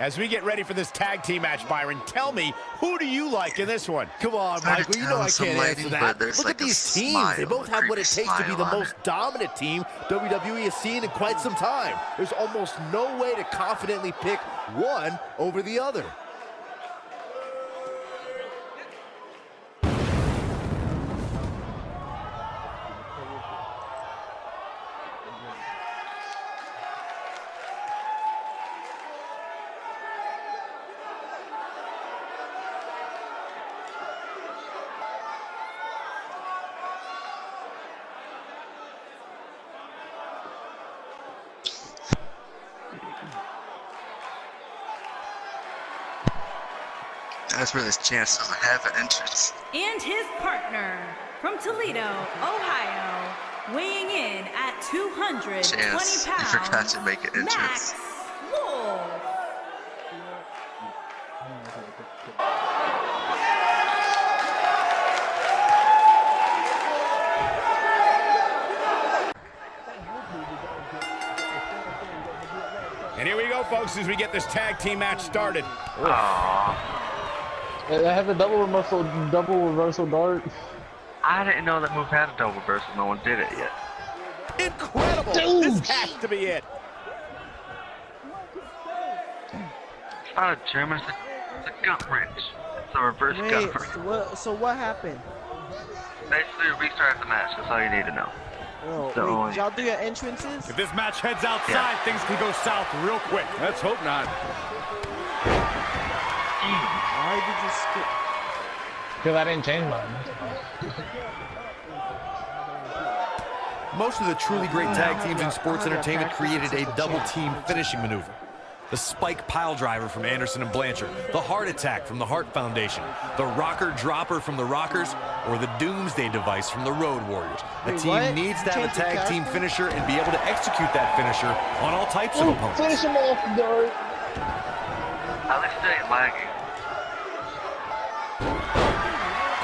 As we get ready for this tag team match, Byron, tell me, who do you like in this one? Come on, Michael, you know I can't answer that. Look at these teams. They both have what it takes to be the most dominant team WWE has seen in quite some time. There's almost no way to confidently pick one over the other. That's where this chance doesn't have an entrance. And his partner from Toledo, Ohio, weighing in at 220 Chance, pounds, you forgot to make an entrance. Max Wolf. And here we go, folks, as we get this tag team match started. I have a double reversal dart. I didn't know that move had a double reversal. No one did it yet. Incredible! Dude. This has to be it. It's not a German, it's a gut wrench. It's a reverse gut wrench. So what happened? Basically, restart the match. That's all you need to know. Oh, So- wait, did y'all do your entrances? If this match heads outside, things can go south real quick. Let's hope not. Why did you skip? Because I didn't change mine. Most of the truly great tag teams in sports entertainment created a double team finishing maneuver. The spike pile driver from Anderson and Blanchard, the heart attack from the Hart Foundation, the rocker dropper from the Rockers, or the doomsday device from the Road Warriors. A Wait, team what? needs to have a Change the tag team character? finisher and be able to execute that finisher on all types of opponents. Finish him off, Dart. At least it ain't lagging.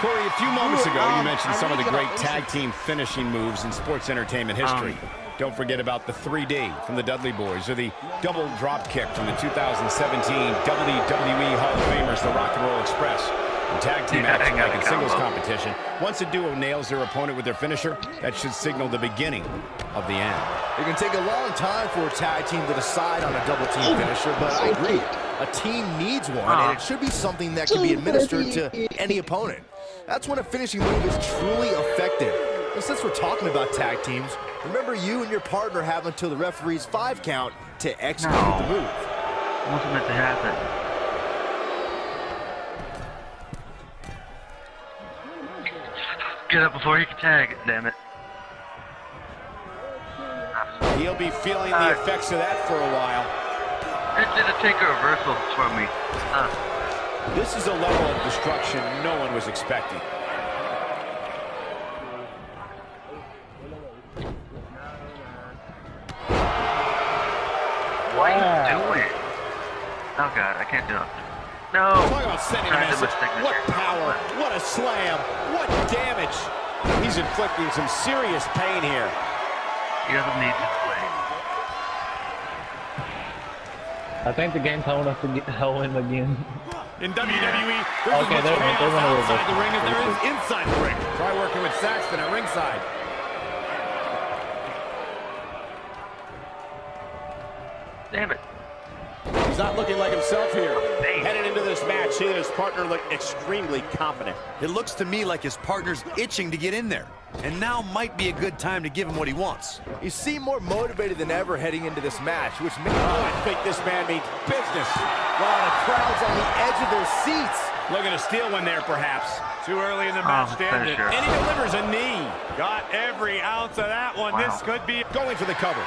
Corey, a few moments ago, you mentioned I some of the need to great get tag team finishing moves in sports entertainment history. Don't forget about the 3D from the Dudley Boys, or the double drop kick from the 2017 WWE Hall of Famers, the Rock and Roll Express. In tag team Yeah, action, I like got in a singles combo. competition, once a duo nails their opponent with their finisher, that should signal the beginning of the end. It can take a long time for a tag team to decide on a double team finisher, but I agree. A team needs one, and it should be something that can be administered to any opponent. That's when a finishing move is truly effective. And since we're talking about tag teams, remember you and your partner have until the referee's 5 count to execute the move. What's meant to happen? Get up before he can tag, damn it. He'll be feeling the effects of that for a while. It didn't take a reversal from me. This is a level of destruction no one was expecting. What are you doing? Oh god, I can't do it. No! Talk about sending a message. What power, what a slam, what damage. He's inflicting some serious pain here. He doesn't need to play. I think the game told us to get hell in again. In WWE, there's Okay, as much they're chaos gonna outside reverse the ring as there it. is inside the ring. Try working with Saxton at ringside. Damn it. He's not looking like himself here. Damn. Headed into this match, seeing his partner look extremely confident. It looks to me like his partner's itching to get in there. And now might be a good time to give him what he wants. You seem more motivated than ever heading into this match, which makes I think this man means business. wow, the crowd's on the edge of their seats. Looking to steal one there, perhaps. Too early in the match to end it. finisher. And he delivers a knee. Got every ounce of that one. Wow. This could be... Going for the cover.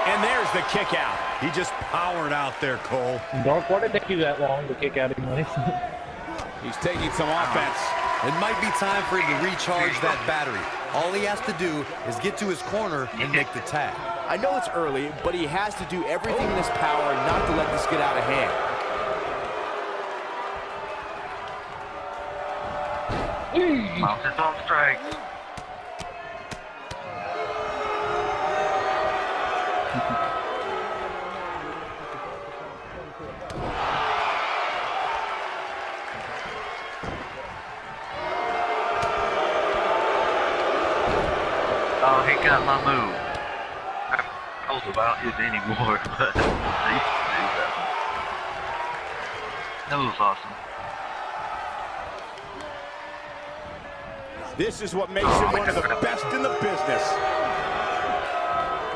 And there's the kick out. He just powered out there, Cole. Dark, why did it take you that long to kick out anyways? He's taking some offense. It might be time for him to recharge that battery. All he has to do is get to his corner and make the tag. I know it's early, but he has to do everything in his power not to let this get out of hand. Mounted on strikes. Oh, he got my move. I don't know about it anymore, but I used to do that. That was awesome. This is what makes him one of the best in the business.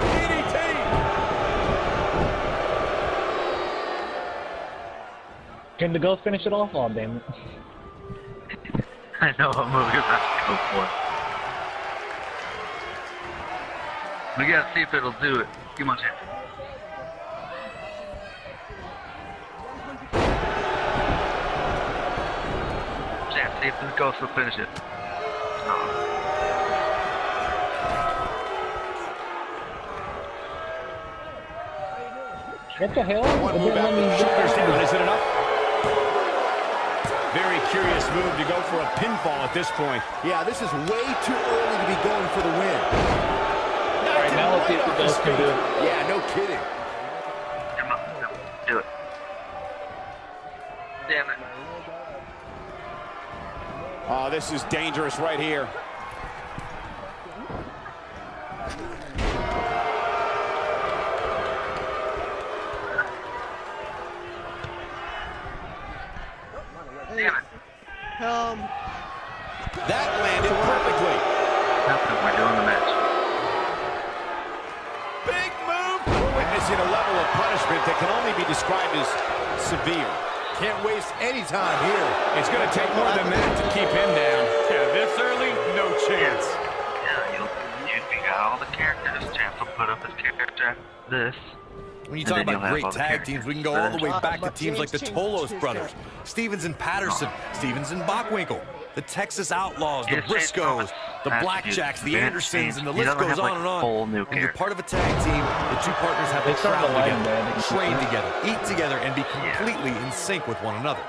DDT! Can the ghost finish it off? Oh, damn it. I know what move you're about to go for. We gotta see if it'll do it. Give me a chance. Chance, see if the ghost will finish it. What the hell? One move out, shoulders down. Is it enough? Very curious move to go for a pinfall at this point. Yeah, this is way too early to be going for the win. Alright, now let's see if the ghost can do it. Yeah, no kidding. Come on, do it. Damn it. Oh, this is dangerous right here. Damn it. That landed perfectly. Nothing, we're doing the match. Big move. We're witnessing a level of punishment that can only be described as severe. Can't waste any time here. It's going to take more than that to keep him down. Yeah, this early, no chance. Yeah, you got all the characters. Chance will put up his character after this. When you And talk then you'll about have great all the tag characters. teams, we can go all the way back to teams like the Tolos brothers, Stevens and Patterson, Stevens and Bockwinkel, the Texas Outlaws, the Yes, Chance Briscoes, Thomas the has to Blackjacks, use the advanced Andersons, teams. and the He list doesn't goes have, on like, and on. whole new When you're character. part of a tag team, the two partners have to They started travel to lag together, bad. train together, eat together, and be completely in sync with one another.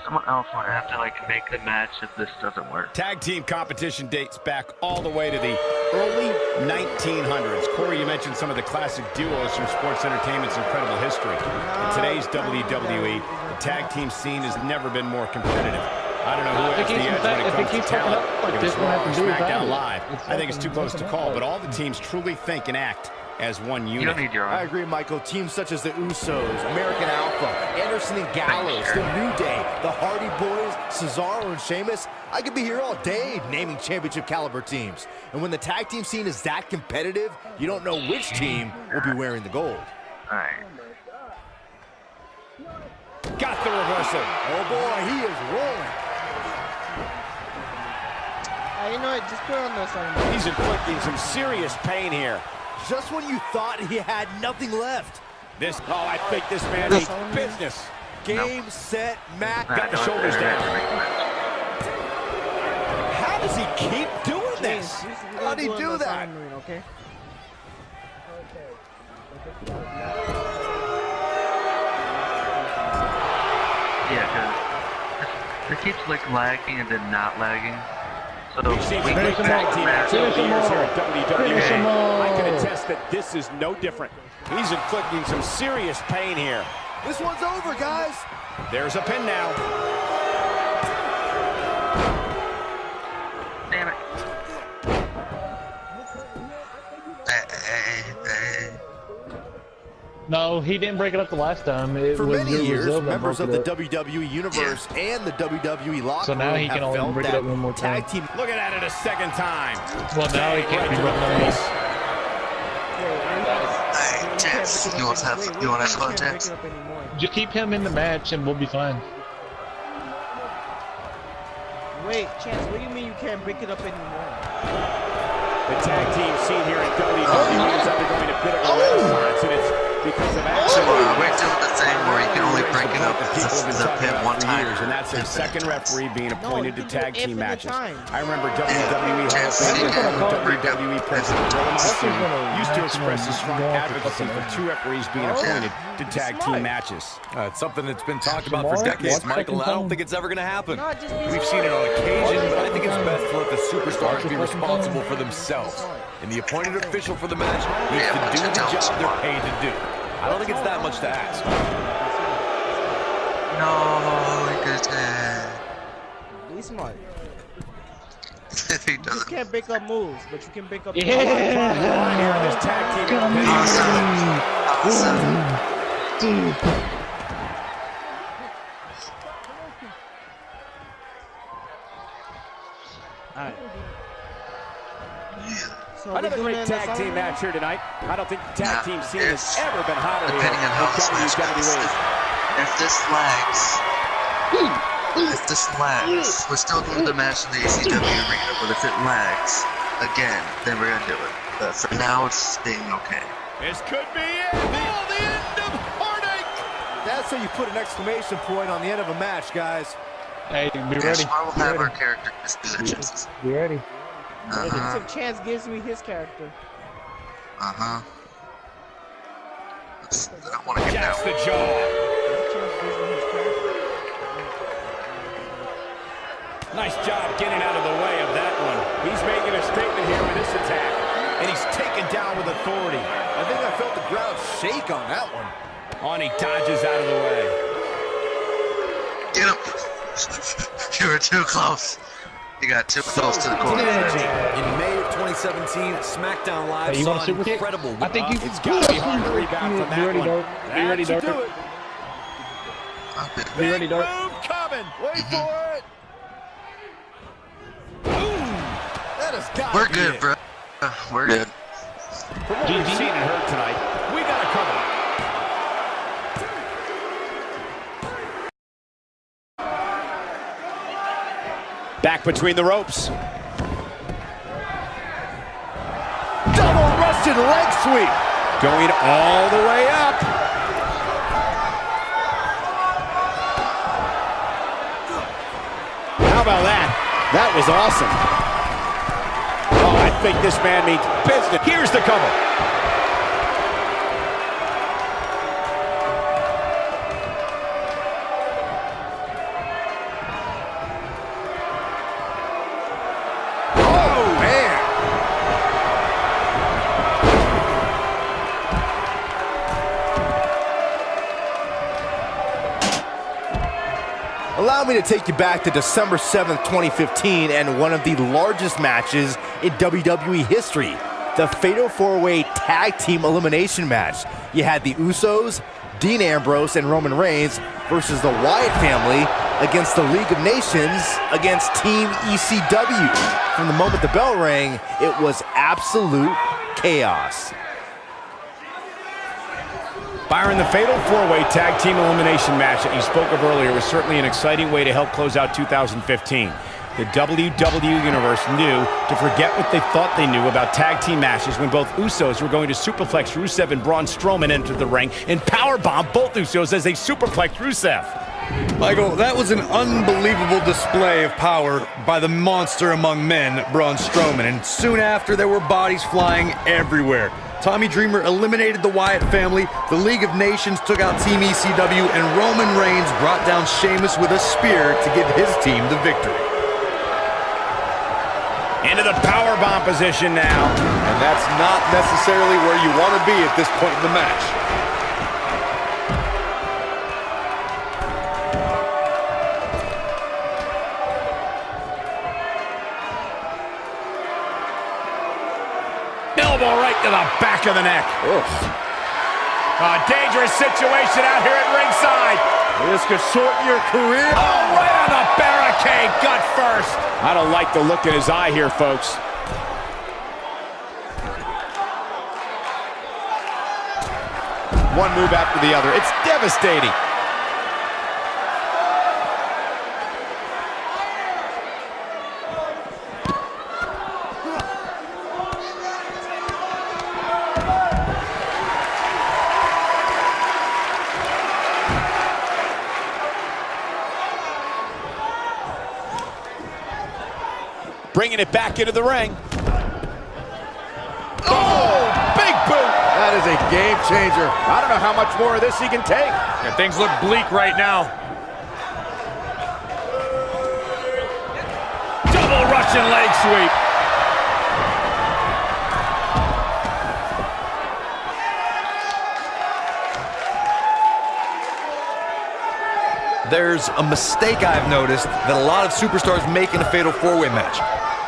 Someone else might have to make the match if this doesn't work. Tag team competition dates back all the way to the early 1900s. Corey, you mentioned some of the classic duos from sports entertainment's incredible history. In today's WWE, the tag team scene has never been more competitive. I don't know who has the edge when it comes to talent. If it's Raw or SmackDown Live, I think it's too close to call, but all the teams truly think and act as one unit. You don't need your I arm. agree, Michael. Teams such as the Usos, American Alpha, Anderson and Gallows, the New Day, the Hardy Boys, Cesaro and Sheamus. I could be here all day naming championship caliber teams. And when the tag team scene is that competitive, you don't know which team will be wearing the gold. All right. Got the reversal. Oh boy, he is rolling. You know what? Just put it on the side. He's inflicting some serious pain here. Just when you thought he had nothing left. I think this man needs business. Game, set, match. Got the shoulders down. How does he keep doing this? How did he do that? Okay. Yeah, because it keeps like lagging and then not lagging. So We've seen we great can tag team matches over the years here at WWE. I can attest that this is no different. He's inflicting some serious pain here. This one's over, guys. There's a pin now. Damn it. No, he didn't break it up the last time. For many years, members of the WWE Universe and the WWE locker So now room he can have only felt break it that up one more time. tag team. Looking at it a second time. Well, now he can't be Right to running the on face. Hey, Chance, you want to have fun, Chance? Just keep him in the match and we'll be fine. Wait, Chance, what do you mean you can't break it up anymore? The tag team scene here at WWE is undergoing a bit of a renaissance, and it's because of So accident. we're doing the thing where you can only break it up People have been the talking pin about one for time. years, and that's their second referee being appointed to you can tag do team infinite matches. times. I remember WWE Hall of Chance, Famer you and can break up WWE President Joe Monsoon used to express his strong Go on for advocacy something, for man. two referees being appointed to tag team matches. It's something that's been talked about for Tomorrow? decades, Watch Michael. second I don't time. think it's ever going to happen. No, just be We've smart. seen it on occasion, but I think it's Watch best to let the superstars be second responsible time. for themselves. And the appointed official for the match needs Yeah, to but do you the don't job smart. they're paid to do. I don't think it's that much to ask. No, good. Be smart. If he You just doesn't. can't break up moves, but you can break up. Right here in this tag team. Awesome. Alright. So Another we're doing great it in the tag team side? match here tonight. I don't think the tag team scene has If- ever been hotter here Depending on how at this match goes. WWE. If this lags, we're still doing the match in the ECW arena, but if it lags again, then we're gonna do it. But for now, it's being okay. This could be it. Oh, the end of Heartache. That's how you put an exclamation point on the end of a match, guys. Hey, be Yes, ready. I will Be have our ready. character dispositions. Be ready. Uh-huh. So Chance gives me his character. Uh-huh. I don't want to get down. Jacks the jaw. Chance gives me his character. Nice job getting out of the way of that one. He's making a statement here with this attack, and he's taken down with authority. I think I felt the ground shake on that one. On, he dodges out of the way. Get him! You were too close. You got too close to the corner. In May of 2017, SmackDown Live Hey, you saw want a an super kick? incredible I think you It's got to be hard to rebound from Be that ready, one. Dark. Be ready, That should Dark. do it. Be ready, Dark. Move coming. Wait for it. That has got We're to be good, it. bro. We're good. From what we've seen and heard tonight, we got to cover. Back between the ropes. Double Russian leg sweep. Going all the way up. How about that? That was awesome. Oh, I think this man means business. Here's the cover. Oh, man. Allow me to take you back to December 7th, 2015, and one of the largest matches in WWE history. The Fatal 4-Way tag team elimination match. You had the Usos, Dean Ambrose, and Roman Reigns versus the Wyatt family against the League of Nations against Team ECW. From the moment the bell rang, it was absolute chaos. Byron, the Fatal 4-Way Tag Team Elimination match that you spoke of earlier was certainly an exciting way to help close out 2015. The WWE Universe knew to forget what they thought they knew about tag team matches when both Usos were going to superplex Rusev and Braun Strowman entered the ring and powerbomb both Usos as they superplex Rusev. Michael, that was an unbelievable display of power by the monster among men, Braun Strowman, and soon after there were bodies flying everywhere. Tommy Dreamer eliminated the Wyatt family, the League of Nations took out Team ECW, and Roman Reigns brought down Sheamus with a spear to give his team the victory. Into the powerbomb position now. And that's not necessarily where you want to be at this point in the match. Elbow right to the back of the neck. A dangerous situation out here at ringside. This could shorten your career. Oh, right on the barricade, gut first. I don't like the look in his eye here, folks. One move after the other. It's devastating. Bringing it back into the ring. Oh, big boot. That is a game changer. I don't know how much more of this he can take. Yeah, things look bleak right now. Double Russian leg sweep. There's a mistake I've noticed that a lot of superstars make in a Fatal 4-Way match.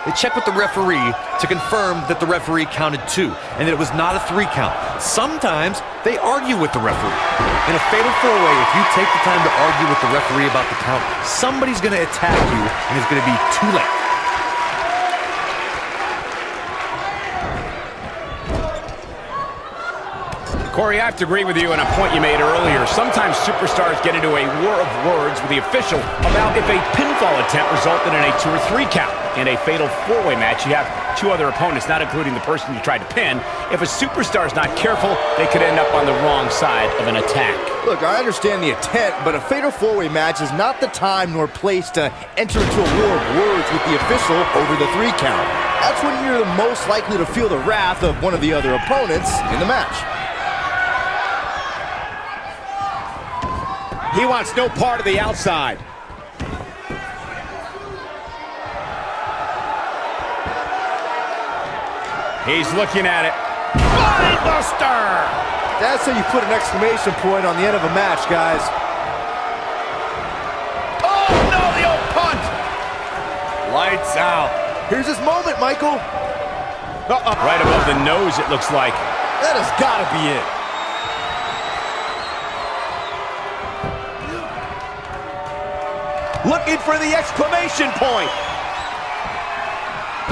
They check with the referee to confirm that the referee counted 2 and that it was not a 3 count. Sometimes they argue with the referee. In a Fatal 4-Way, if you take the time to argue with the referee about the count, somebody's going to attack you and it's going to be too late. Corey, I have to agree with you on a point you made earlier. Sometimes superstars get into a war of words with the official about if a pinfall attempt resulted in a 2 or 3 count. In a Fatal 4-Way match, you have 2 other opponents, not including the person you tried to pin. If a superstar's not careful, they could end up on the wrong side of an attack. Look, I understand the intent, but a Fatal 4-Way match is not the time nor place to enter into a war of words with the official over the 3 count. That's when you're the most likely to feel the wrath of one of the other opponents in the match. He wants no part of the outside. He's looking at it. Buster! That's how you put an exclamation point on the end of a match, guys. Oh, no, the old punt! Lights out. Here's his moment, Michael. Right above the nose, it looks like. That has got to be it. Looking for the exclamation point.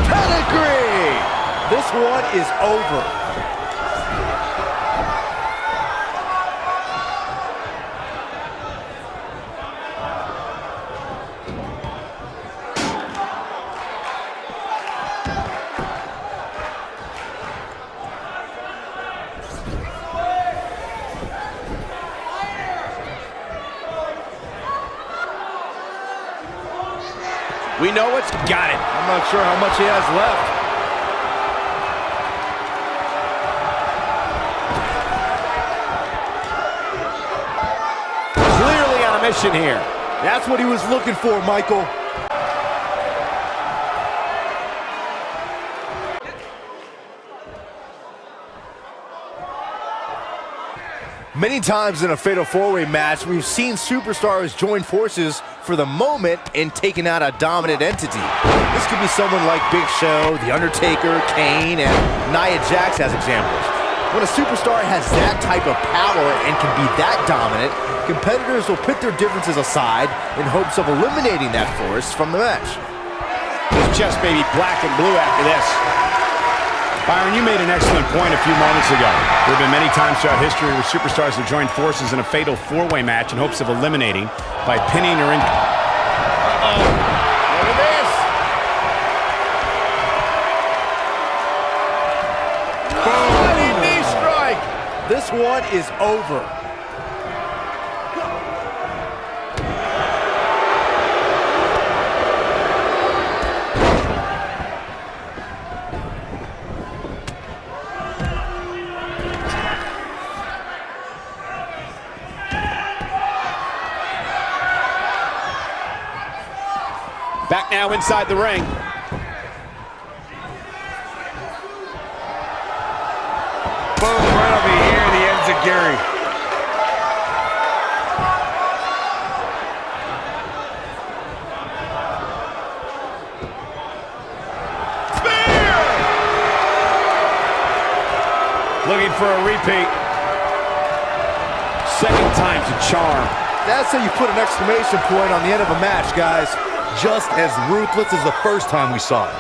Pedigree! This one is over. We know it's got it. I'm not sure how much he has left. Clearly on a mission here. That's what he was looking for, Michael. Many times in a Fatal 4-Way match, we've seen superstars join forces for the moment in taking out a dominant entity. This could be someone like Big Show, The Undertaker, Kane, and Nia Jax as examples. When a superstar has that type of power and can be that dominant, competitors will put their differences aside in hopes of eliminating that force from the match. His chest may be black and blue after this. Byron, you made an excellent point a few moments ago. There have been many times throughout history where superstars have joined forces in a fatal four-way match in hopes of eliminating by pinning or in... Uh-oh. Look at this. Bloody knee strike. This one is over. Back now inside the ring. Boom, right over here, the ends of Gary. Spear! Looking for a repeat. Second time's a charm. That's how you put an exclamation point on the end of a match, guys. Just as ruthless as the first time we saw it.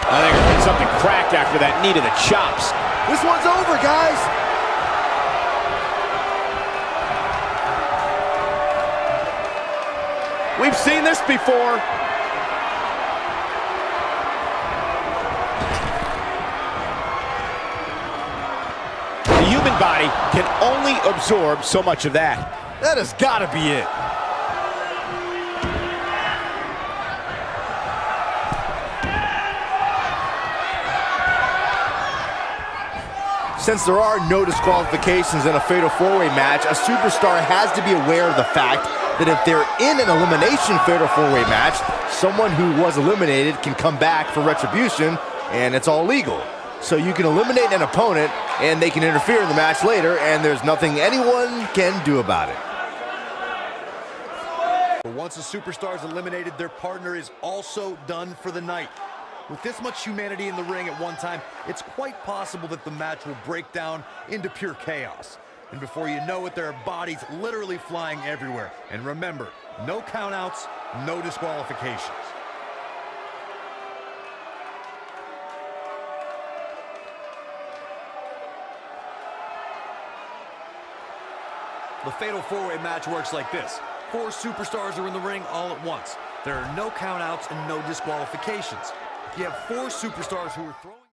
I think I heard something cracked after that knee to the chops. This one's over, guys. We've seen this before. The human body can only absorb so much of that. That has got to be it. Since there are no disqualifications in a fatal four-way match, a superstar has to be aware of the fact that if they're in an elimination fatal four-way match, someone who was eliminated can come back for retribution, and it's all legal. So you can eliminate an opponent, and they can interfere in the match later, and there's nothing anyone can do about it. But once a superstar is eliminated, their partner is also done for the night. With this much humanity in the ring at one time, it's quite possible that the match will break down into pure chaos. And before you know it, there are bodies literally flying everywhere. And remember, no countouts, no disqualifications. The fatal four-way match works like this. 4 superstars are in the ring all at once. There are no countouts and no disqualifications. You have 4 superstars who are throwing...